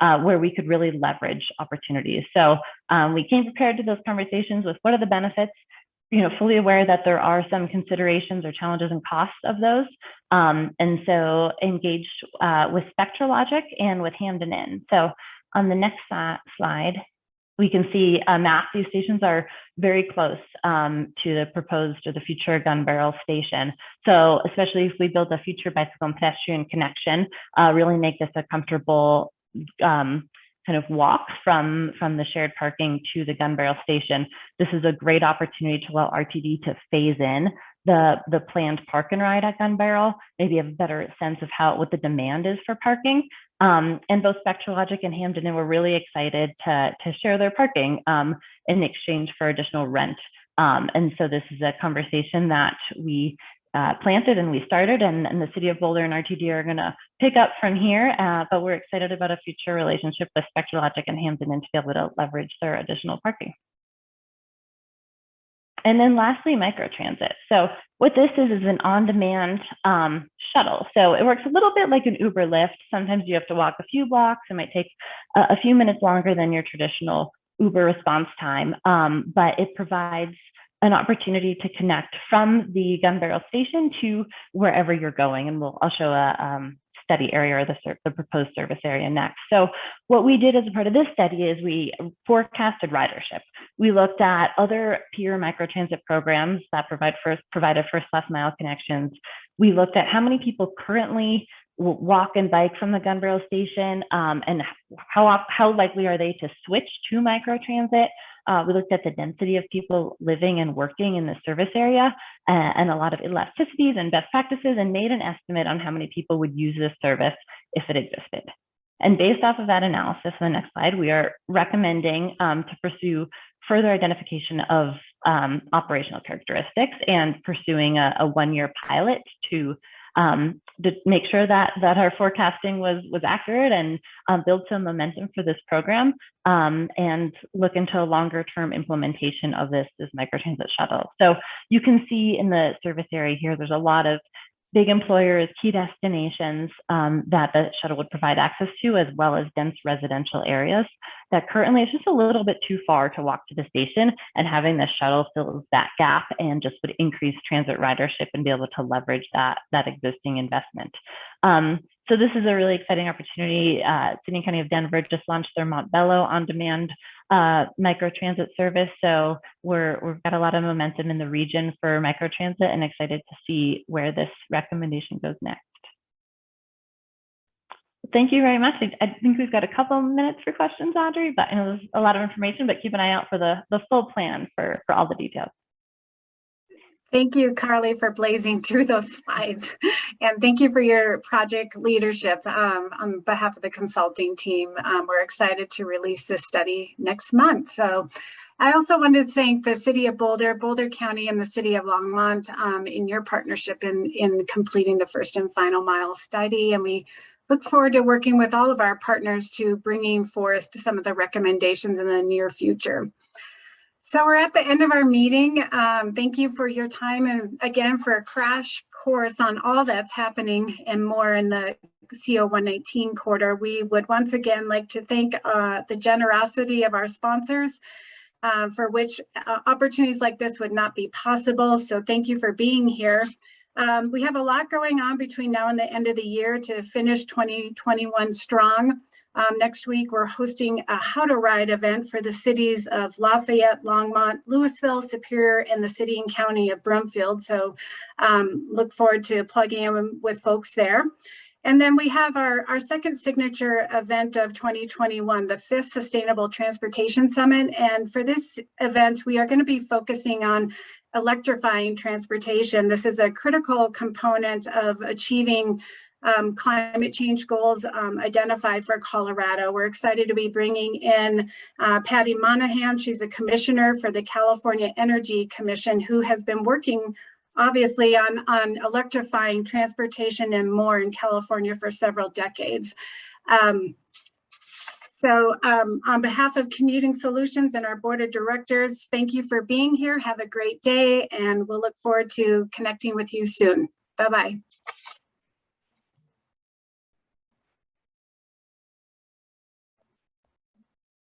where we could really leverage opportunities. So we came prepared to those conversations with what are the benefits, fully aware that there are some considerations or challenges and costs of those. And so engaged with SpectraLogic and with Hamden Inn. So on the next slide, we can see a map. These stations are very close to the proposed or the future gun barrel station. So especially if we build a future bicycle and pedestrian connection, really make this a comfortable kind of walk from the shared parking to the gun barrel station. This is a great opportunity to allow RTD to phase in the planned park and ride at Gun Barrel, maybe have a better sense of what the demand is for parking. And both SpectraLogic and Hamden Inn were really excited to share their parking in exchange for additional rent. And so this is a conversation that we planted and we started, and the City of Boulder and RTD are going to pick up from here. But we're excited about a future relationship with SpectraLogic and Hamden Inn to be able to leverage their additional parking. And then lastly, microtransit. So what this is an on-demand shuttle. So it works a little bit like an Uber Lyft. Sometimes you have to walk a few blocks. It might take a few minutes longer than your traditional Uber response time, but it provides an opportunity to connect from the gun barrel station to wherever you're going. And I'll show a study area or the proposed service area next. So what we did as a part of this study is we forecasted ridership. We looked at other peer microtransit programs that provided first last mile connections. We looked at how many people currently walk and bike from the gun barrel station, and how likely are they to switch to microtransit. We looked at the density of people living and working in the service area and a lot of elasticities and best practices, and made an estimate on how many people would use this service if it existed. And based off of that analysis, on the next slide, we are recommending to pursue further identification of operational characteristics and pursuing a one-year pilot to make sure that our forecasting was accurate and build some momentum for this program, and look into a longer-term implementation of this microtransit shuttle. So you can see in the service area here, there's a lot of big employers, key destinations that the shuttle would provide access to, as well as dense residential areas that currently it's just a little bit too far to walk to the station, and having the shuttle fills that gap and just would increase transit ridership and be able to leverage that existing investment. So this is a really exciting opportunity. City and County of Denver just launched their Montbello on-demand microtransit service. So we've got a lot of momentum in the region for microtransit, and excited to see where this recommendation goes next. Thank you very much. I think we've got a couple minutes for questions, Audrey, but I know there's a lot of information, but keep an eye out for the full plan for all the details. Thank you, Carly, for blazing through those slides. And thank you for your project leadership on behalf of the consulting team. We're excited to release this study next month. So I also wanted to thank the City of Boulder, Boulder County, and the City of Longmont in your partnership in completing the first and final mile study. And we look forward to working with all of our partners to bringing forth some of the recommendations in the near future. So we're at the end of our meeting. Thank you for your time, and again for a crash course on all that's happening and more in the CO 119 quarter. We would once again like to thank the generosity of our sponsors, for which opportunities like this would not be possible. So thank you for being here. We have a lot going on between now and the end of the year to finish 2021 strong. Next week, we're hosting a How to Ride event for the cities of Lafayette, Longmont, Louisville, Superior, and the city and county of Broomfield. So look forward to plugging in with folks there. And then we have our second signature event of 2021, the 5th Sustainable Transportation Summit. And for this event, we are going to be focusing on electrifying transportation. This is a critical component of achieving climate change goals identified for Colorado. We're excited to be bringing in Patty Monahan. She's a commissioner for the California Energy Commission, who has been working obviously on electrifying transportation and more in California for several decades. So on behalf of Commuting Solutions and our board of directors, thank you for being here. Have a great day, and we'll look forward to connecting with you soon. Bye-bye.